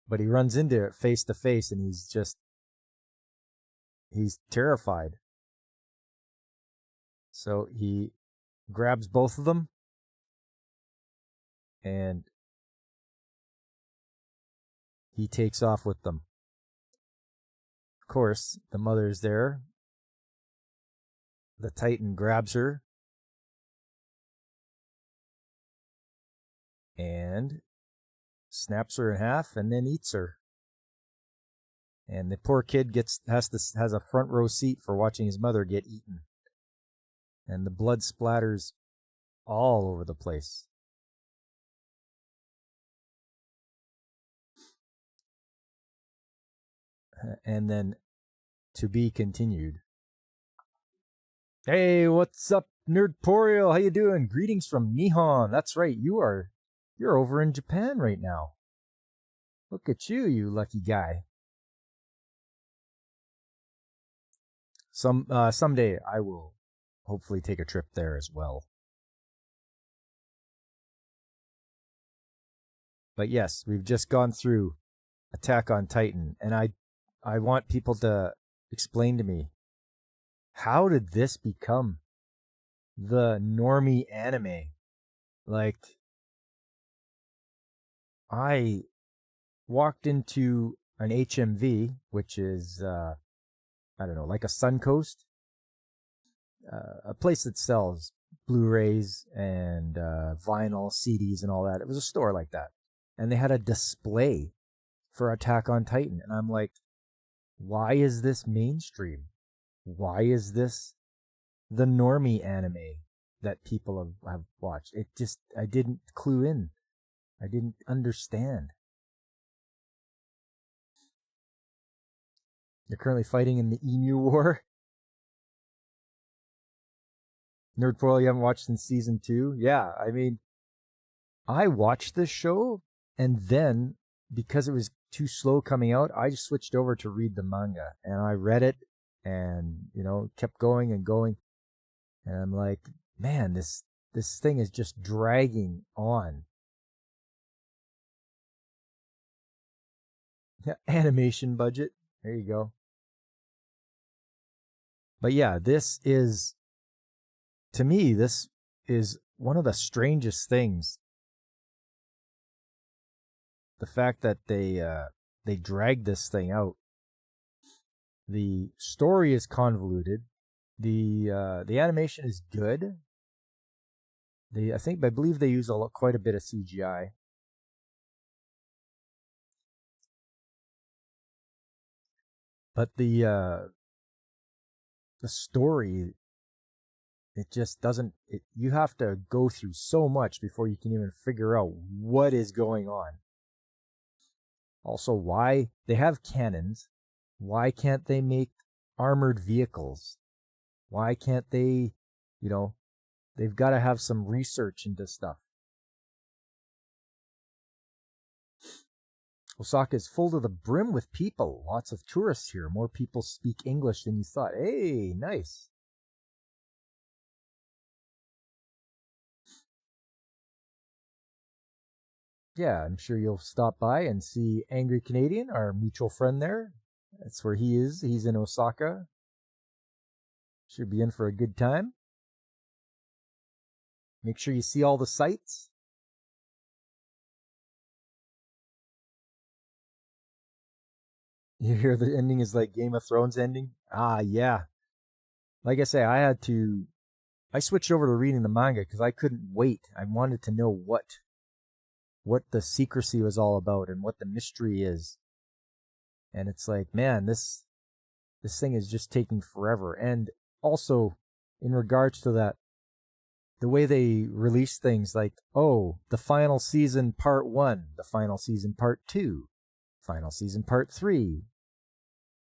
But he runs into it face to face and he's terrified. So he grabs both of them and he takes off with them. Of course, the mother's there. The titan grabs her and snaps her in half and then eats her. And the poor kid has a front row seat for watching his mother get eaten. And the blood splatters all over the place. And then, to be continued. Hey, what's up, Nerdporial? How you doing? Greetings from Nihon. That's right, you're over in Japan right now. Look at you, you lucky guy. Someday I will hopefully take a trip there as well. But yes, we've just gone through Attack on Titan, and I want people to explain to me, how did this become the normie anime? Like, I walked into an HMV, which is, I don't know, like a Suncoast, a place that sells Blu-rays and vinyl, CDs, and all that. It was a store like that. And they had a display for Attack on Titan. And I'm like, why is this mainstream? Why is this the normie anime that people have watched? It just, I didn't clue in. I didn't understand. They're currently fighting in the Emu War. Nerdfoil, you haven't watched since season 2? Yeah, I mean, I watched this show, and then, because it was too slow coming out, I just switched over to read the manga. And I read it, and, you know, kept going and going. And I'm like, man, this thing is just dragging on. Animation budget. There you go. But yeah, this is, to me, this is one of the strangest things. The fact that they dragged this thing out. The story is convoluted. The animation is good. I believe they use quite a bit of CGI. But the story, it just doesn't. You have to go through so much before you can even figure out what is going on. Also, why they have cannons. Why can't they make armored vehicles? Why can't they, you know, they've got to have some research into stuff. Osaka is full to the brim with people. Lots of tourists here. More people speak English than you thought. Hey, nice. Yeah, I'm sure you'll stop by and see Angry Canadian, our mutual friend there. That's where he is. He's in Osaka. Should be in for a good time. Make sure you see all the sights. You hear the ending is like Game of Thrones ending? Ah, yeah. Like I say, I switched over to reading the manga because I couldn't wait. I wanted to know what the secrecy was all about and what the mystery is. And it's like, man, this thing is just taking forever. And also, in regards to that, the way they release things, like, oh, the final season part 1, the final season part 2, final season part 3,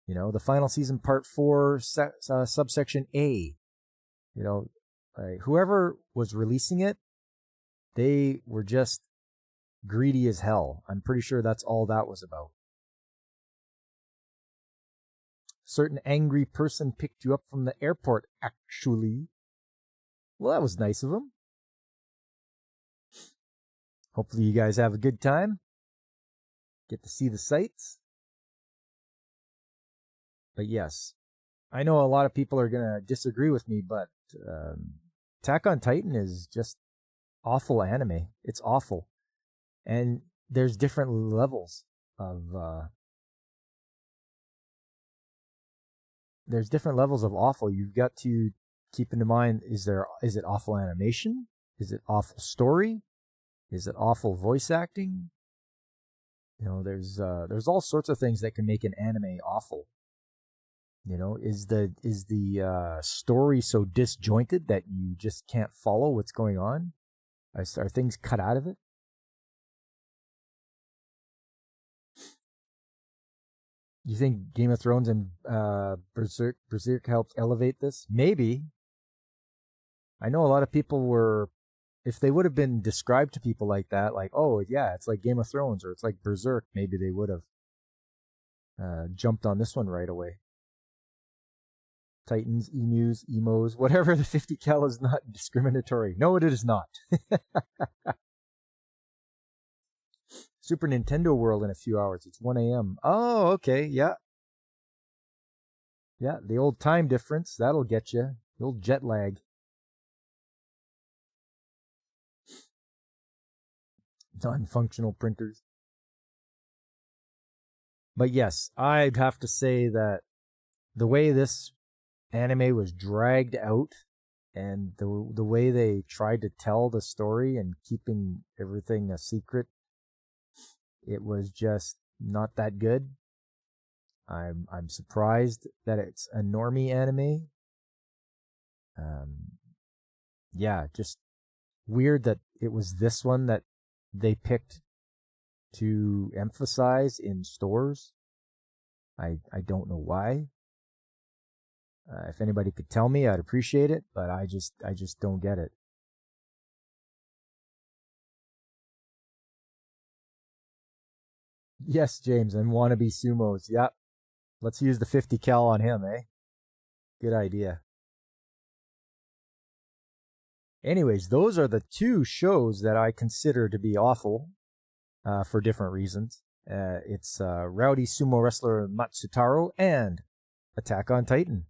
you know, the final season part 4, subsection A. You know, whoever was releasing it, they were just greedy as hell. I'm pretty sure that's all that was about. Certain angry person picked you up from the airport, actually. Well, that was nice of him. Hopefully you guys have a good time. Get to see the sights. But yes, I know a lot of people are going to disagree with me, but Attack on Titan is just awful anime. It's awful. And there's different levels of awful. You've got to keep in mind, is it awful animation? Is it awful story? Is it awful voice acting? You know, there's all sorts of things that can make an anime awful. You know, is the story so disjointed that you just can't follow what's going on? Are things cut out of it? You think Game of Thrones and Berserk helped elevate this? Maybe. I know a lot of people were, if they would have been described to people like that, like, oh yeah, it's like Game of Thrones or it's like Berserk, maybe they would have jumped on this one right away. Titans, emus, emos, whatever, the 50 cal is not discriminatory. No, it is not. Super Nintendo World in a few hours. It's 1 a.m. Oh, okay. Yeah. Yeah, the old time difference. That'll get you. The old jet lag. Non-functional printers. But yes, I'd have to say that the way this anime was dragged out and the way they tried to tell the story and keeping everything a secret, it was just not that good. I'm surprised that it's a normie anime. Yeah, just weird that it was this one that they picked to emphasize in stores. I don't know why. If anybody could tell me, I'd appreciate it, but I just don't get it. Yes, James, and wannabe sumos. Yep. Let's use the 50 cal on him, eh? Good idea. Anyways, those are the two shows that I consider to be awful for different reasons. It's Rowdy Sumo Wrestler Matsutaro and Attack on Titan.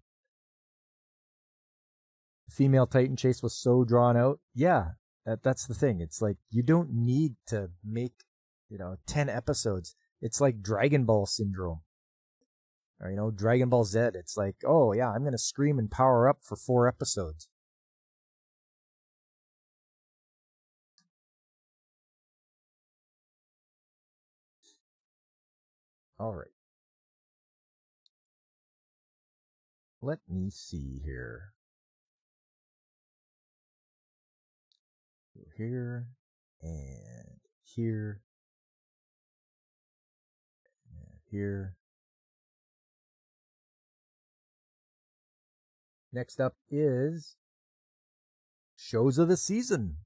The female Titan chase was so drawn out. Yeah, that's the thing. It's like you don't need to make 10 episodes. It's like Dragon Ball syndrome. Or Dragon Ball Z. It's like, oh yeah, I'm gonna scream and power up for 4 episodes. All right. Let me see here. Here and here and here. Next up is shows of the season.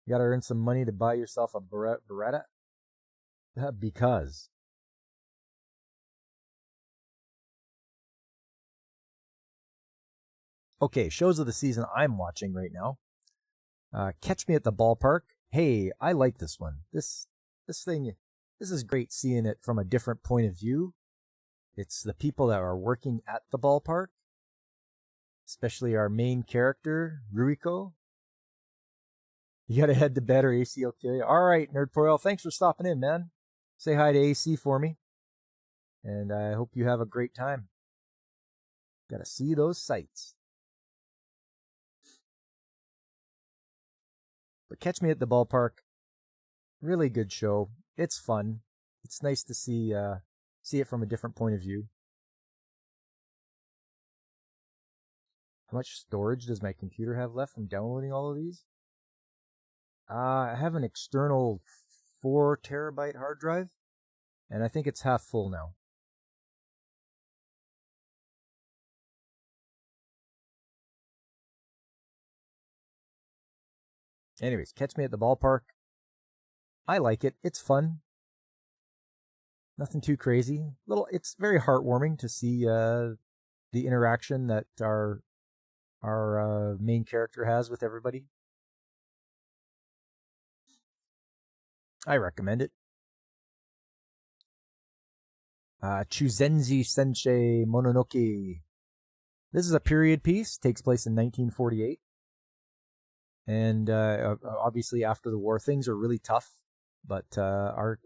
You gotta earn some money to buy yourself a Beretta. Because. Okay, shows of the season I'm watching right now. Catch Me at the Ballpark. Hey, I like this one. This is great seeing it from a different point of view. It's the people that are working at the ballpark, especially our main character, Ruiko. You gotta head to bed or AC will kill you. All right, Nerdpoil, thanks for stopping in, man. Say hi to AC for me. And I hope you have a great time. Gotta see those sights. But Catch Me at the Ballpark, really good show. It's fun. It's nice to see it from a different point of view. How much storage does my computer have left from downloading all of these? I have an external 4 terabyte hard drive, and I think it's half full now. Anyways, Catch Me at the Ballpark. I like it. It's fun. Nothing too crazy. It's very heartwarming to see the interaction that our main character has with everybody. I recommend it. Chuzenzi Sensei Mononoke. This is a period piece. Takes place in 1948. And obviously after the war, things are really tough. But our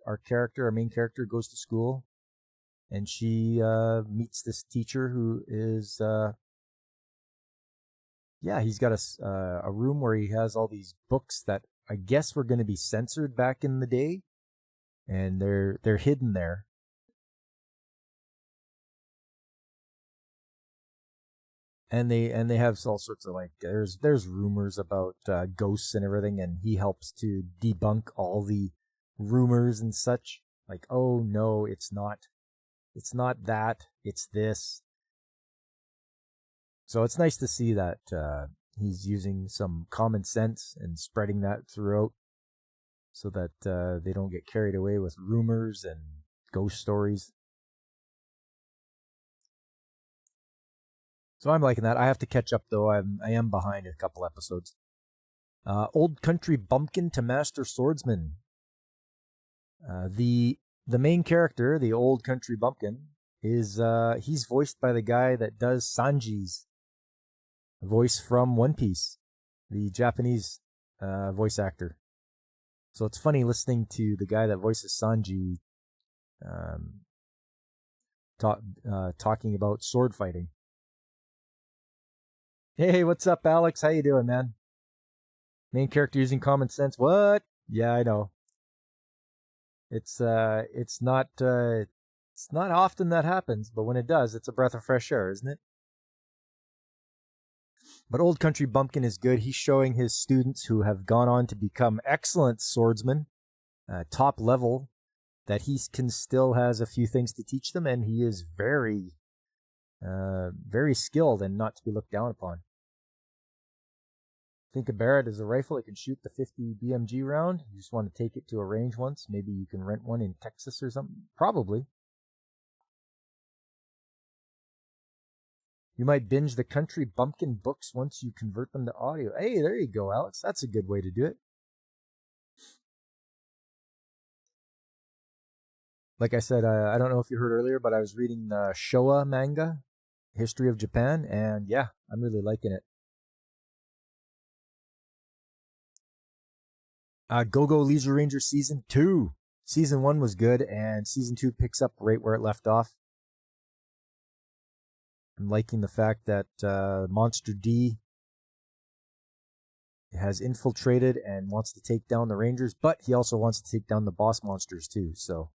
main character, goes to school, and she meets this teacher who is, he's got a room where he has all these books that I guess were going to be censored back in the day, and they're hidden there. And they have all sorts of there's rumors about ghosts and everything, and he helps to debunk all the rumors and such. Like, oh no, it's not that, it's this. So it's nice to see that he's using some common sense and spreading that throughout, so that they don't get carried away with rumors and ghost stories. So I'm liking that. I have to catch up though. I am behind a couple episodes. Old Country Bumpkin to Master Swordsman. The main character, the Old Country Bumpkin, is he's voiced by the guy that does Sanji's voice from One Piece, the Japanese voice actor. So it's funny listening to the guy that voices Sanji talking about sword fighting. Hey, what's up, Alex? How you doing, man? Main character using common sense. What? Yeah, I know. It's not often that happens, but when it does, it's a breath of fresh air, isn't it? But Old Country Bumpkin is good. He's showing his students who have gone on to become excellent swordsmen, top level, that he can still has a few things to teach them, and he is very, very skilled and not to be looked down upon. Think a Barrett is a rifle. It can shoot the 50 BMG round. You just want to take it to a range once. Maybe you can rent one in Texas or something. Probably. You might binge the Country Bumpkin books once you convert them to audio. Hey, there you go, Alex. That's a good way to do it. Like I said, I don't know if you heard earlier, but I was reading the Showa manga, History of Japan, and yeah, I'm really liking it. Go-Go Leisure Ranger Season 2. Season 1 was good, and Season 2 picks up right where it left off. I'm liking the fact that Monster D has infiltrated and wants to take down the Rangers, but he also wants to take down the boss monsters too, so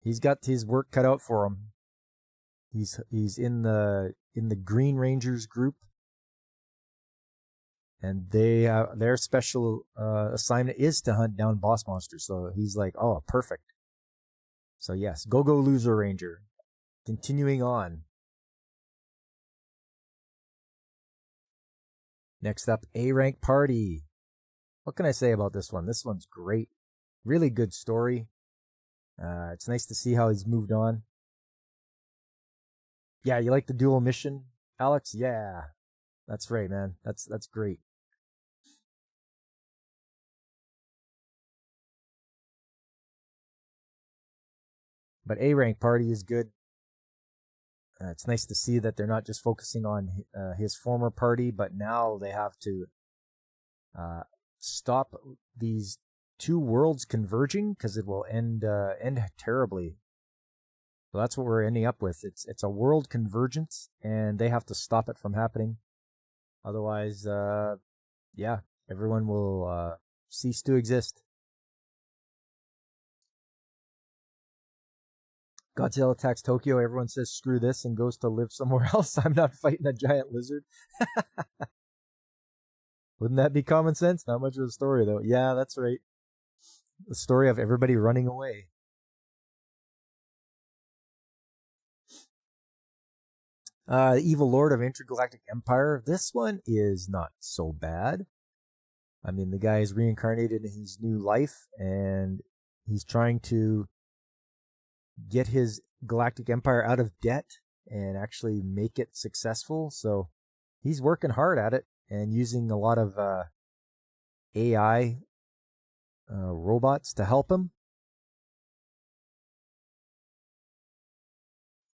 he's got his work cut out for him. He's in the Green Rangers group, and their special assignment is to hunt down boss monsters. So he's like, oh, perfect. So yes, Go-Go Loser Ranger. Continuing on. Next up, A-Rank Party. What can I say about this one? This one's great. Really good story. It's nice to see how he's moved on. Yeah, you like the dual mission, Alex? Yeah. That's right, man. That's great. But A-Rank Party is good. It's nice to see that they're not just focusing on his former party, but now they have to stop these two worlds converging because it will end terribly. So that's what we're ending up with. It's a world convergence, and they have to stop it from happening. Otherwise, yeah, everyone will cease to exist. Godzilla attacks Tokyo. Everyone says screw this and goes to live somewhere else. I'm not fighting a giant lizard. Wouldn't that be common sense? Not much of a story, though. Yeah, that's right. The story of everybody running away. The Evil Lord of Intergalactic Empire. This one is not so bad. I mean, the guy is reincarnated in his new life, and he's trying to get his galactic empire out of debt and actually make it successful. So he's working hard at it and using a lot of AI robots to help him.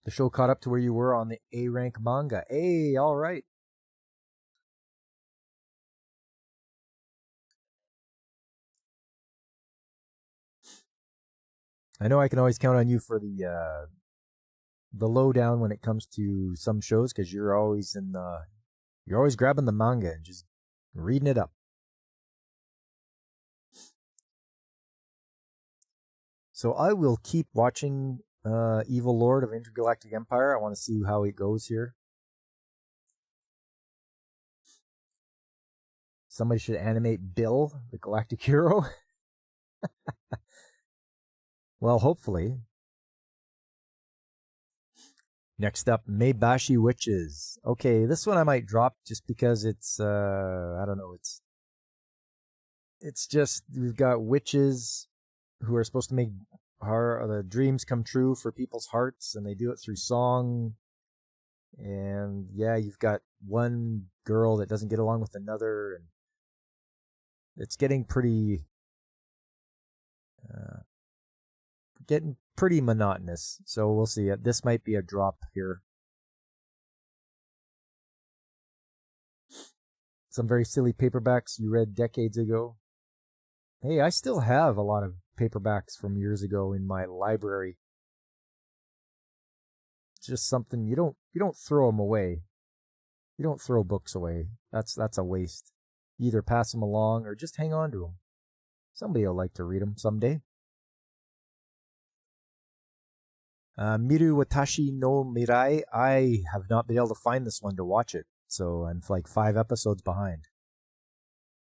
The show caught up to where you were on the A-Rank manga. Hey, all right. I know I can always count on you for the lowdown when it comes to some shows, because you're always grabbing the manga and just reading it up. So I will keep watching Evil Lord of Intergalactic Empire. I want to see how it goes here. Somebody should animate Bill, the Galactic Hero. Well, hopefully. Next up, Meibashi Witches. Okay, this one I might drop just because it's, I don't know, it's just, we've got witches who are supposed to make the dreams come true for people's hearts, and they do it through song. And yeah, you've got one girl that doesn't get along with another, and it's getting pretty monotonous. So we'll see. This might be a drop here. Some very silly paperbacks you read decades ago. Hey, I still have a lot of paperbacks from years ago in my library. It's just something you don't throw them away. You don't throw books away. That's a waste. You either pass them along or just hang on to them. Somebody will like to read them someday. Miru Watashi no Mirai. I have not been able to find this one to watch it, so I'm like 5 episodes behind.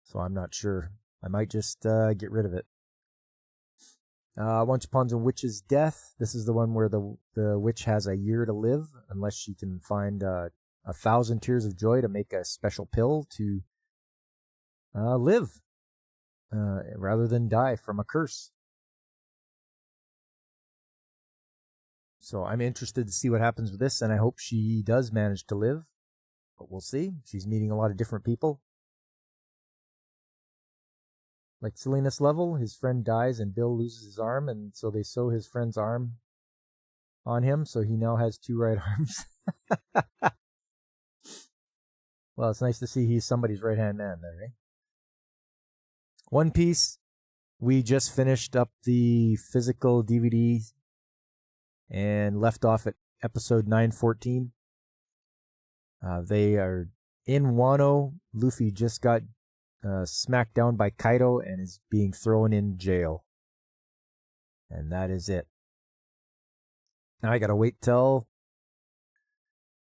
So I'm not sure. I might just get rid of it. Once Upon a Witch's Death. This is the one where the witch has a year to live unless she can find 1,000 tears of joy to make a special pill to live rather than die from a curse. So I'm interested to see what happens with this, and I hope she does manage to live. But we'll see. She's meeting a lot of different people. Like silliness level, his friend dies and Bill loses his arm, and so they sew his friend's arm on him, so he now has 2 right arms. Well, it's nice to see he's somebody's right-hand man there, eh? One Piece, we just finished up the physical DVD and left off at episode 914. They are in Wano. Luffy just got smacked down by Kaido and is being thrown in jail. And that is it. Now I gotta wait till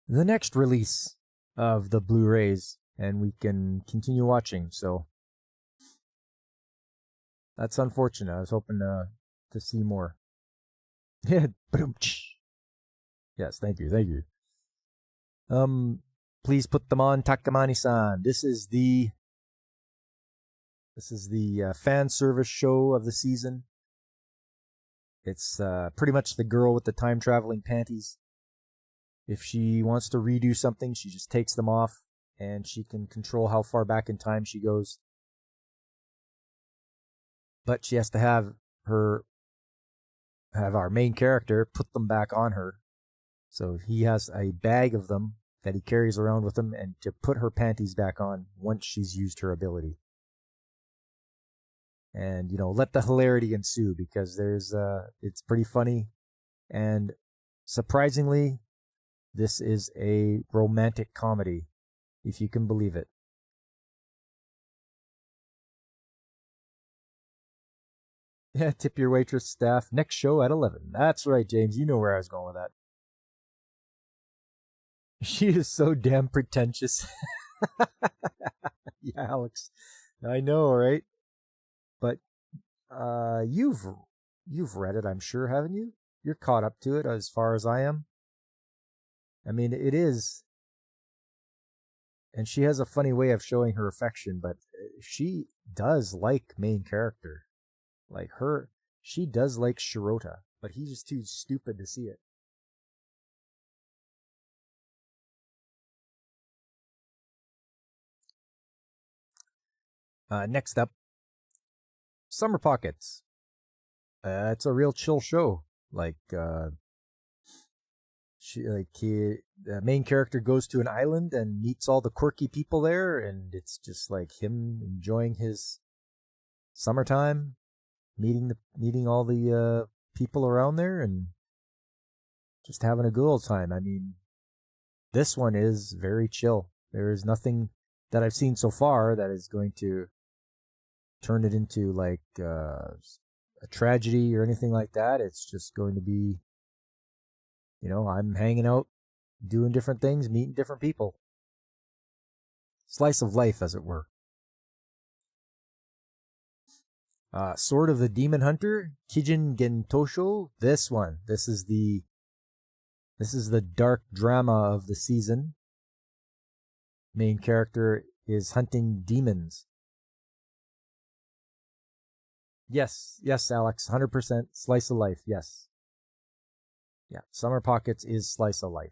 the next release of the Blu-rays and we can continue watching. So that's unfortunate. I was hoping to see more. Yes, thank you. Please put them on, Takamani-san. This is the fan service show of the season. It's pretty much the girl with the time-traveling panties. If she wants to redo something, she just takes them off, and she can control how far back in time she goes. But she has to have our main character put them back on her. So he has a bag of them that he carries around with him, and to put her panties back on once she's used her ability. And, let the hilarity ensue, because it's pretty funny. And surprisingly, this is a romantic comedy, if you can believe it. Yeah, tip your waitress staff. Next show at 11. That's right, James. You know where I was going with that. She is so damn pretentious. Yeah, Alex. I know, right? But you've read it, I'm sure, haven't you? You're caught up to it as far as I am. I mean, it is. And she has a funny way of showing her affection, but she does like main character. Like she does like Shirota, but he's just too stupid to see it. Next up, Summer Pockets. It's a real chill show. The main character goes to an island and meets all the quirky people there, and it's just like him enjoying his summertime, meeting all the people around there, and just having a good old time. I mean, this one is very chill. There is nothing that I've seen so far that is going to turn it into like a tragedy or anything like that. It's just going to be, I'm hanging out, doing different things, meeting different people. Slice of life, as it were. Sword of the Demon Hunter, Kijin Gentosho. This one. This is the dark drama of the season. Main character is hunting demons. Yes, Alex, 100% slice of life, yes. Yeah, Summer Pockets is slice of life.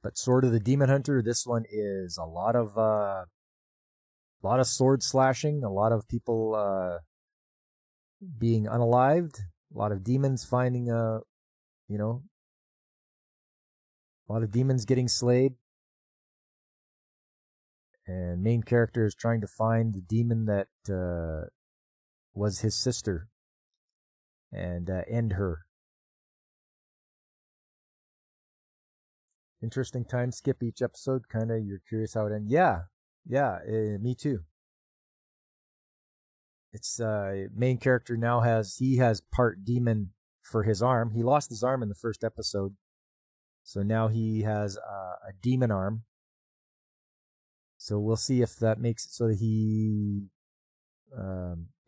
But Sword of the Demon Hunter, this one is a lot of A lot of sword slashing, a lot of people being unalived, a lot of demons finding, a lot of demons getting slayed. And main character is trying to find the demon that was his sister and end her. Interesting time skip each episode. Kind of, you're curious how it ends. Yeah, me too. It's main character now has part demon for his arm. He lost his arm in the first episode, so now he has a demon arm. So we'll see if that makes it so that he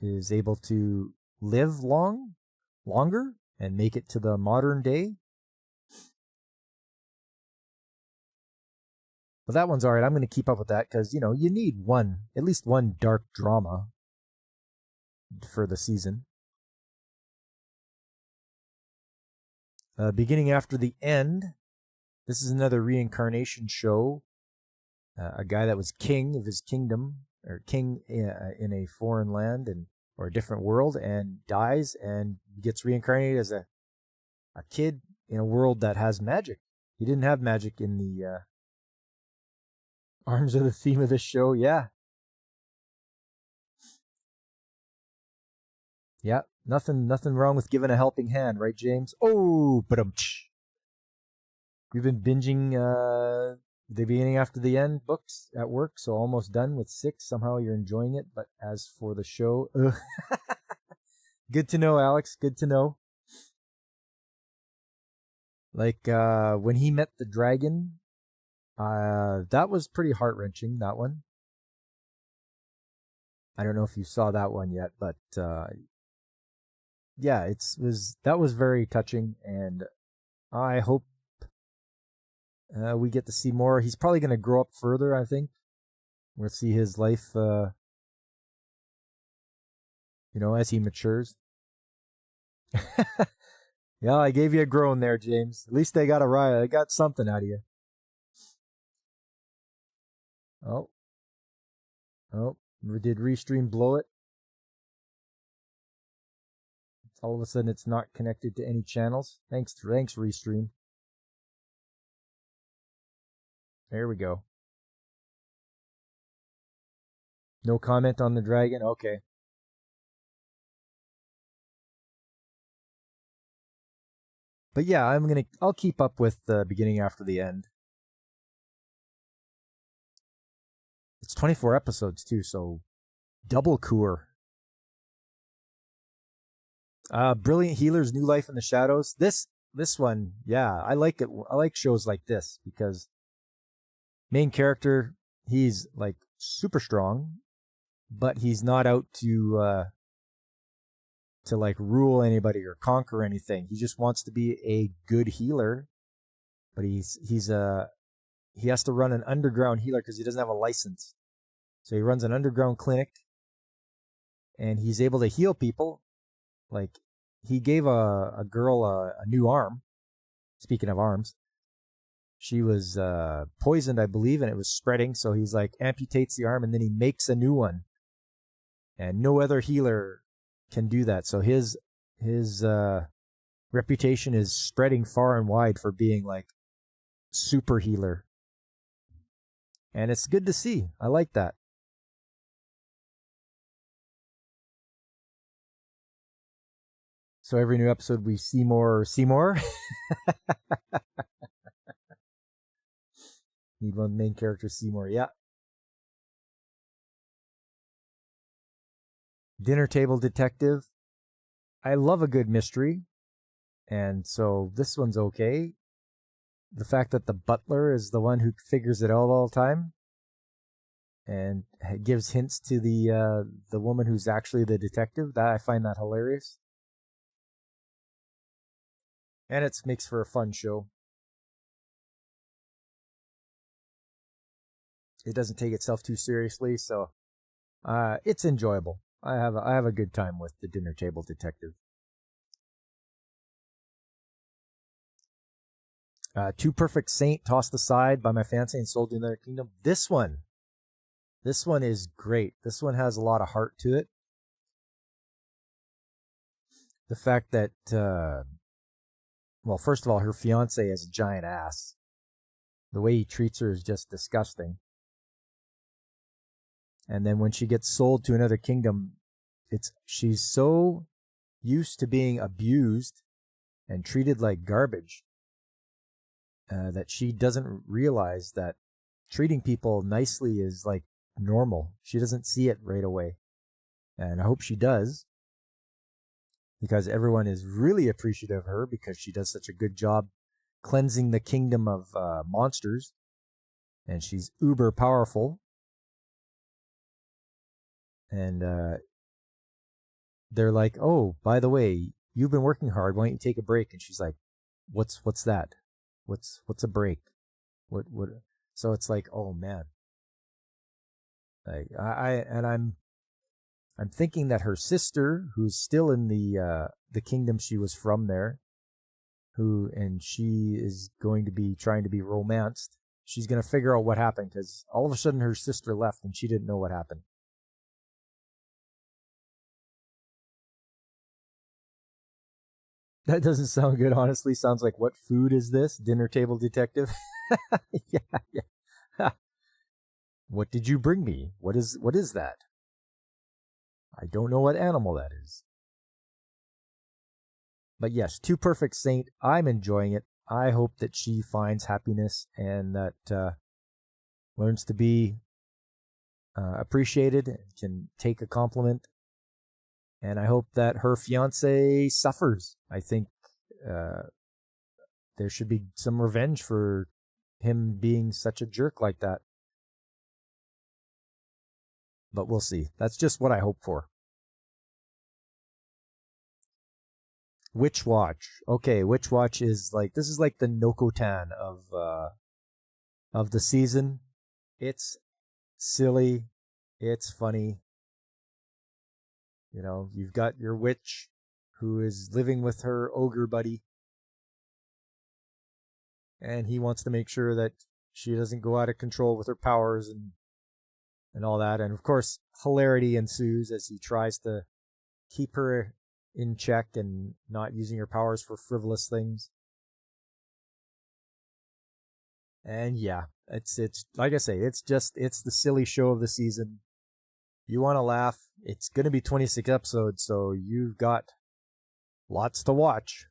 is able to live longer and make it to the modern day. But that one's all right. I'm going to keep up with that because, you need at least one dark drama for the season. Beginning after the end, this is another reincarnation show. A guy that was king of his kingdom, or king in a foreign land or a different world, and dies and gets reincarnated as a kid in a world that has magic. He didn't have magic in the arms of the theme of this show. Yeah, nothing wrong with giving a helping hand, right, James? Oh, but we've been binging the beginning after the end books at work, so almost done with 6. Somehow you're enjoying it, but as for the show, good to know, Alex. Good to know. Like when he met the dragon, that was pretty heart-wrenching, that one. I don't know if you saw that one yet, but yeah, that was very touching, and I hope we get to see more. He's probably going to grow up further, I think. We'll see his life, as he matures. Yeah, I gave you a groan there, James. At least they got a riot. I got something out of you. Oh, did Restream blow it? All of a sudden, it's not connected to any channels. Thanks, Restream. There we go. No comment on the dragon? Okay. But yeah, I'll keep up with the beginning after the end. It's 24 episodes too, so double cour. Brilliant Healers, New Life in the Shadows. This one, yeah, I like it. I like shows like this because main character, he's like super strong, but he's not out to like rule anybody or conquer anything. He just wants to be a good healer, but he has to run an underground healer because he doesn't have a license. So he runs an underground clinic, and he's able to heal people. Like, he gave a girl a new arm. Speaking of arms, she was poisoned, I believe, and it was spreading. So he's like amputates the arm, and then he makes a new one. And no other healer can do that. So his reputation is spreading far and wide for being like super healer. And it's good to see. I like that. So every new episode we see more. Need one main character, Seymour. Yeah. Dinner Table Detective. I love a good mystery. And so this one's okay. The fact that the butler is the one who figures it out all the time and gives hints to the woman who's actually the detective, that I find that hilarious. And it makes for a fun show. It doesn't take itself too seriously, so it's enjoyable. I have a good time with the Dinner Table Detective. Two Perfect Saint, tossed aside by my fancy and sold to another kingdom. This one This one is great. This one has a lot of heart to it. The fact that, well, first of all, her fiance is a giant ass. The way he treats her is just disgusting. And then when she gets sold to another kingdom, she's so used to being abused and treated like garbage that she doesn't realize that treating people nicely is like normal. She doesn't see it right away. And I hope she does, because everyone is really appreciative of her because she does such a good job cleansing the kingdom of monsters. And she's uber powerful. And they're like, oh, by the way, you've been working hard. Why don't you take a break? And she's like, what's that? What's a break? What? So it's like, oh man. Like I'm thinking that her sister, who's still in the kingdom she was from there, and she is going to be trying to be romanced. She's going to figure out what happened, because all of a sudden her sister left and she didn't know what happened. That doesn't sound good, honestly. Sounds like, what food is this? Dinner table detective? Yeah. What did you bring me? What is that? I don't know what animal that is. But yes, Two Perfect Saint. I'm enjoying it. I hope that she finds happiness and that learns to be appreciated and can take a compliment. And I hope that her fiance suffers. I think there should be some revenge for him being such a jerk like that. But we'll see. That's just what I hope for. Witch Watch. Okay, Witch Watch is like, this is like the Nokotan of the season. It's silly. It's funny. You know, you've got your witch who is living with her ogre buddy, and he wants to make sure that she doesn't go out of control with her powers and all that. And of course, hilarity ensues as he tries to keep her in check and not using her powers for frivolous things. And yeah, it's like I say, it's the silly show of the season. You want to laugh, it's going to be 26 episodes, so you've got lots to watch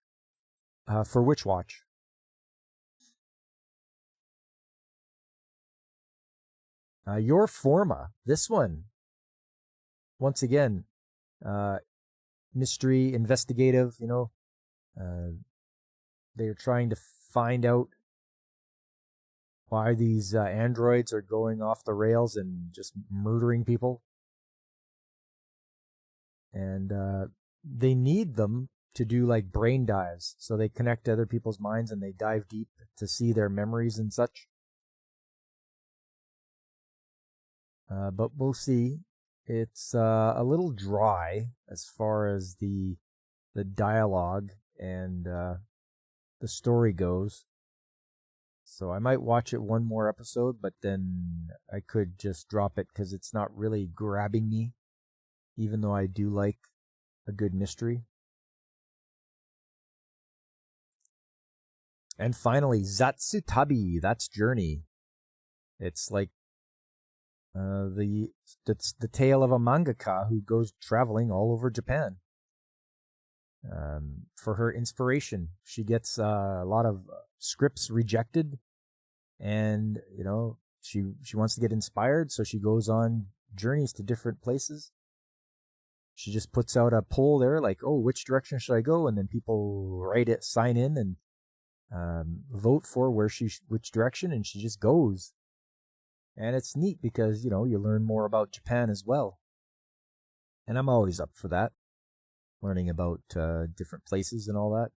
for Witch Watch. Your Forma, this one, once again, mystery, investigative, you know, they're trying to find out why these androids are going off the rails and just murdering people. And they need them to do like brain dives, so they connect to other people's minds and they dive deep to see their memories and such. But we'll see. It's a little dry as far as the dialogue and the story goes. So I might watch it one more episode, but then I could just drop it because it's not really grabbing me, even though I do like a good mystery. And finally, Zatsutabi, that's Journey. It's like it's the tale of a mangaka who goes traveling all over Japan for her inspiration. She gets a lot of scripts rejected, and you know she wants to get inspired, so she goes on journeys to different places. She just puts out a poll there, like, oh, which direction should I go? And then people sign in, and vote for which direction, and she just goes. And it's neat because, you know, you learn more about Japan as well. And I'm always up for that, learning about different places and all that.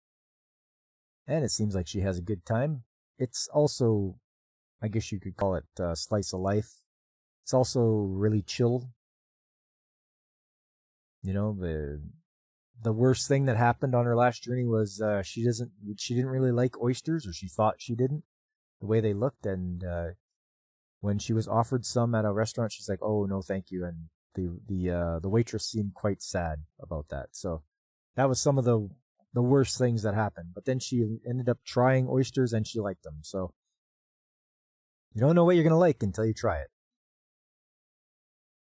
And it seems like she has a good time. It's also, I guess you could call it slice of life. It's also really chill. You know, the worst thing that happened on her last journey was she didn't really like oysters, or she thought she didn't, the way they looked, and when she was offered some at a restaurant, she's like, "Oh no, thank you," and the waitress seemed quite sad about that. So that was some of the worst things that happened. But then she ended up trying oysters and she liked them. So you don't know what you're gonna like until you try it.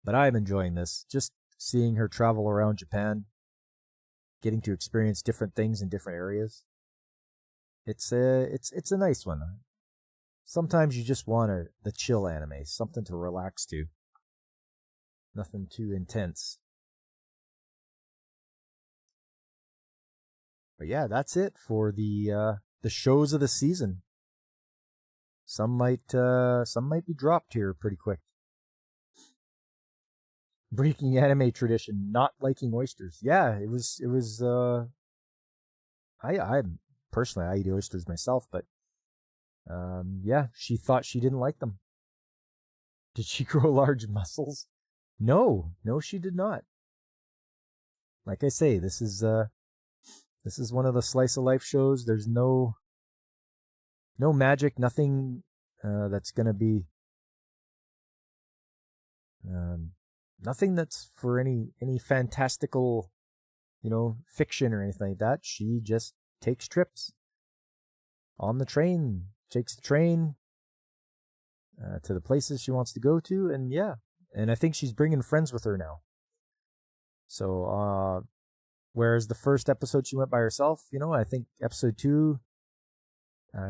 But I'm enjoying this, just seeing her travel around Japan, getting to experience different things in different areas. It's a nice one. Sometimes you just want the chill anime, something to relax to. Nothing too intense. But yeah, that's it for the shows of the season. Some might be dropped here pretty quick. Breaking anime tradition, not liking oysters. Yeah, it was I personally, I eat oysters myself, but yeah, she thought she didn't like them. Did she grow large muscles? No, she did not. Like I say, this is one of the slice of life shows. There's no magic, nothing that's gonna be nothing that's for any fantastical, fiction or anything like that. She just takes trips on the train, takes the train to the places she wants to go to, and yeah, and I think she's bringing friends with her now. So, whereas the first episode she went by herself, I think episode 2,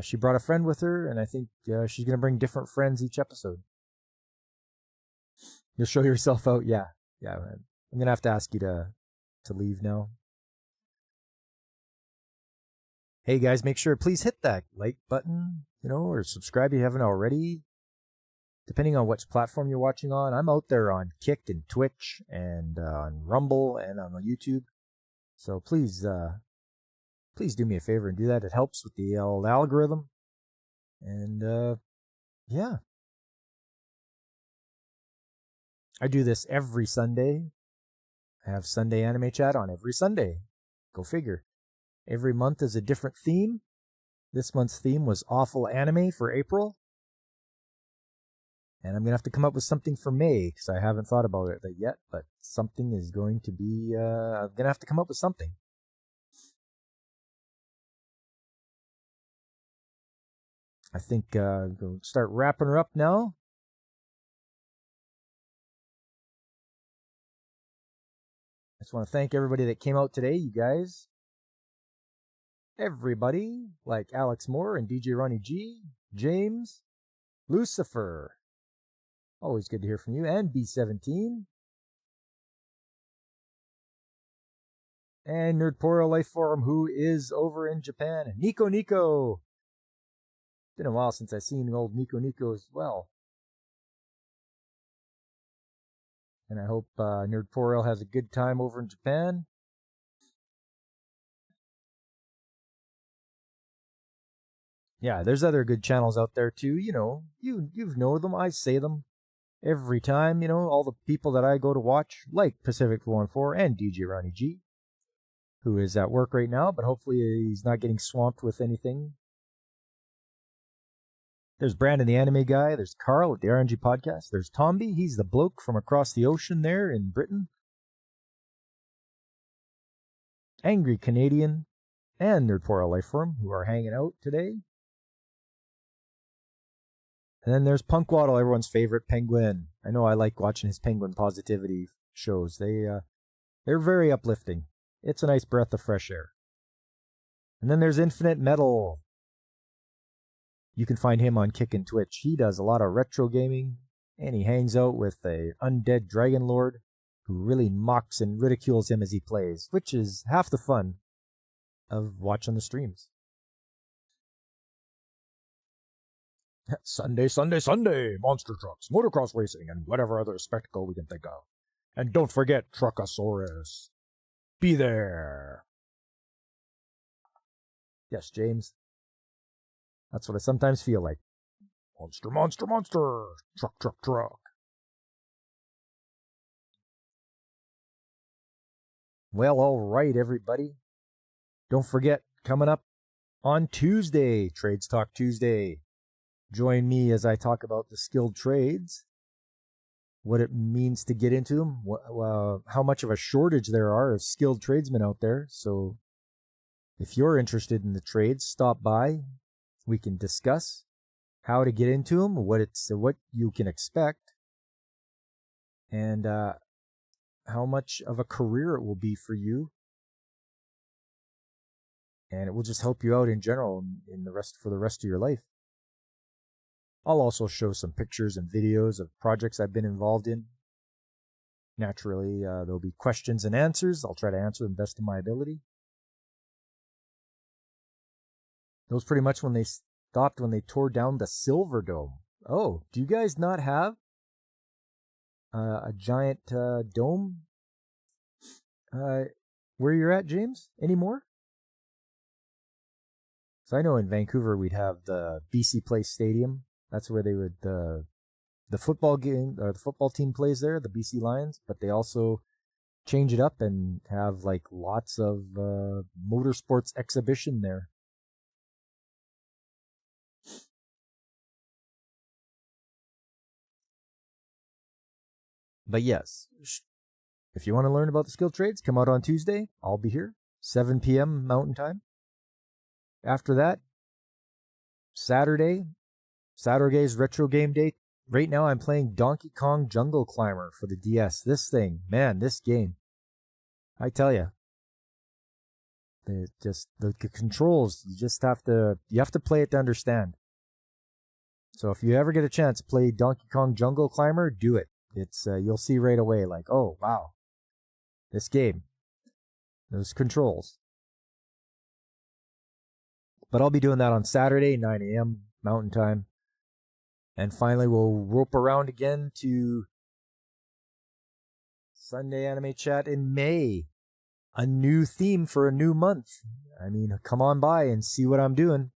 she brought a friend with her, and I think she's gonna bring different friends each episode. You'll show yourself out, yeah. I'm gonna have to ask you to leave now. Hey guys, make sure please hit that like button, or subscribe if you haven't already. Depending on which platform you're watching on, I'm out there on Kick and Twitch and on Rumble and on YouTube. So please do me a favor and do that. It helps with the old algorithm. And yeah. I do this every Sunday. I have Sunday Anime Chat on every Sunday. Go figure. Every month is a different theme. This month's theme was awful anime for April. And I'm going to have to come up with something for May, because I haven't thought about it yet, but something is going to be, I'm going to have to come up with something. I think we'll start wrapping her up now. I just want to thank everybody that came out today, you guys. Everybody, like Alex Moore and DJ Ronnie G, James, Lucifer. Always good to hear from you. And B17. And Nerdporo Life Forum, who is over in Japan. Nico. Been a while since I've seen old Nico as well. And I hope Nerdporo has a good time over in Japan. Yeah, there's other good channels out there too. You know them. I say them every time. All the people that I go to watch, like Pacific 414 and DJ Ronnie G, who is at work right now, but hopefully he's not getting swamped with anything. There's Brandon, the anime guy. There's Carl at the RNG podcast. There's Tomby. He's the bloke from across the ocean there in Britain. Angry Canadian and Nerdporo Life Forum, who are hanging out today. And then there's Punkwaddle, everyone's favorite penguin. I know I like watching his penguin positivity shows. They're very uplifting. It's a nice breath of fresh air. And then there's Infinite Metal. You can find him on Kick and Twitch. He does a lot of retro gaming, and he hangs out with a undead dragon lord who really mocks and ridicules him as he plays, which is half the fun of watching the streams. Sunday, monster trucks, motocross racing, and whatever other spectacle we can think of. And don't forget Truckosaurus. Be there. Yes, James. That's what I sometimes feel like. Monster. Truck. Well, all right, everybody. Don't forget, coming up on Tuesday, Trades Talk Tuesday. join me as I talk about the skilled trades, what it means to get into them, how much of a shortage there are of skilled tradesmen out there. So if you're interested in the trades, stop by. We can discuss how to get into them, what you can expect, and how much of a career it will be for you. And it will just help you out in general for the rest of your life. I'll also show some pictures and videos of projects I've been involved in. Naturally, there'll be questions and answers. I'll try to answer them best of my ability. That was pretty much when they stopped when they tore down the Silver Dome. Oh, do you guys not have a giant dome where you're at, James, anymore? So I know in Vancouver we'd have the BC Place Stadium. That's where they would the football game or the football team plays there, the BC Lions. But they also change it up and have like lots of motorsports exhibition there. But yes, if you want to learn about the skilled trades, come out on Tuesday. I'll be here, 7 p.m. Mountain Time. After that, Saturday's retro game day. Right now I'm playing Donkey Kong Jungle Climber for the DS. This thing, man, this game. I tell you. The controls, you have to play it to understand. So if you ever get a chance to play Donkey Kong Jungle Climber, do it. It's you'll see right away like, oh, wow. This game. Those controls. But I'll be doing that on Saturday, 9 a.m. Mountain Time. And finally, we'll rope around again to Sunday Anime Chat in May. A new theme for a new month. I mean, come on by and see what I'm doing.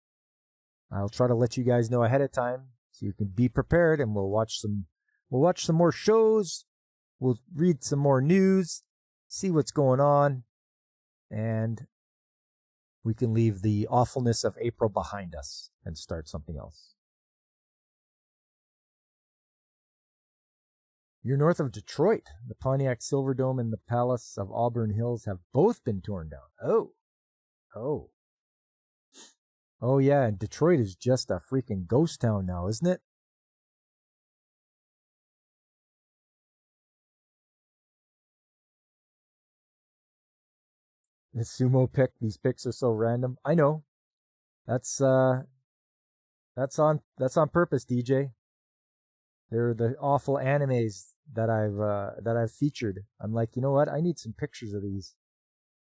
I'll try to let you guys know ahead of time so you can be prepared, and we'll watch some more shows. We'll read some more news, see what's going on, and we can leave the awfulness of April behind us and start something else. You're north of Detroit. The Pontiac Silverdome and the Palace of Auburn Hills have both been torn down. Oh yeah, and Detroit is just a freaking ghost town now, isn't it? The sumo pick, these picks are so random. I know. That's on purpose, DJ. They're the awful animes that I've featured. I'm like, you know what? I need some pictures of these.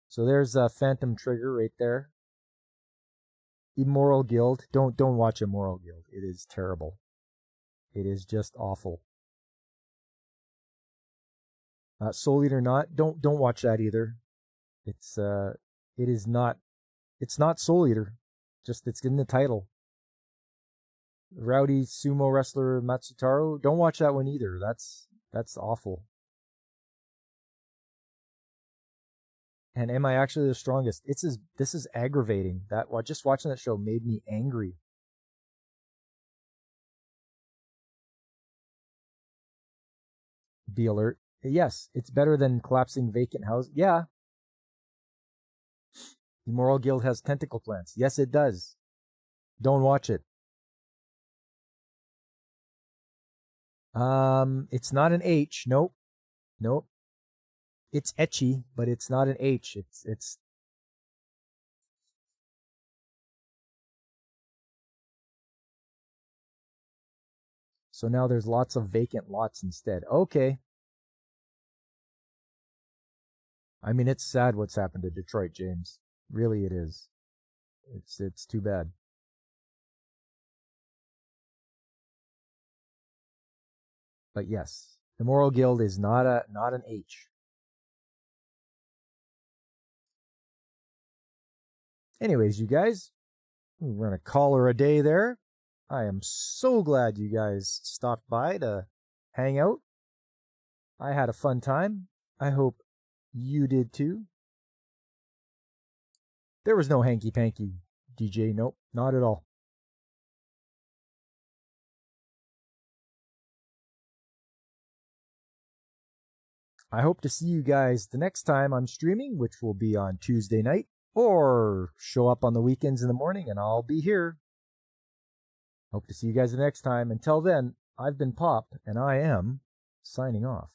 So there's Phantom Trigger right there. Immoral Guild. Don't watch Immoral Guild. It is terrible. It is just awful. Soul Eater Not. Don't watch that either. It's not Soul Eater. Just it's in the title. Rowdy sumo wrestler Matsutaro. Don't watch that one either. That's awful. And am I actually the strongest? This is aggravating. Just watching that show made me angry. Be alert. Yes, it's better than collapsing vacant house. Yeah. The Immoral Guild has tentacle plants. Yes, it does. Don't watch it. It's not an H. Nope. It's ecchi, but it's not an H. It's so now there's lots of vacant lots instead. Okay. I mean, it's sad what's happened to Detroit, James. Really, it is. It's too bad. But yes, the Immoral Guild is not an H. Anyways, you guys, we're gonna call her a day there. I am so glad you guys stopped by to hang out. I had a fun time. I hope you did too. There was no hanky-panky, DJ. Nope, not at all. I hope to see you guys the next time I'm streaming, which will be on Tuesday night, or show up on the weekends in the morning and I'll be here. Hope to see you guys the next time. Until then, I've been Pop, and I am signing off.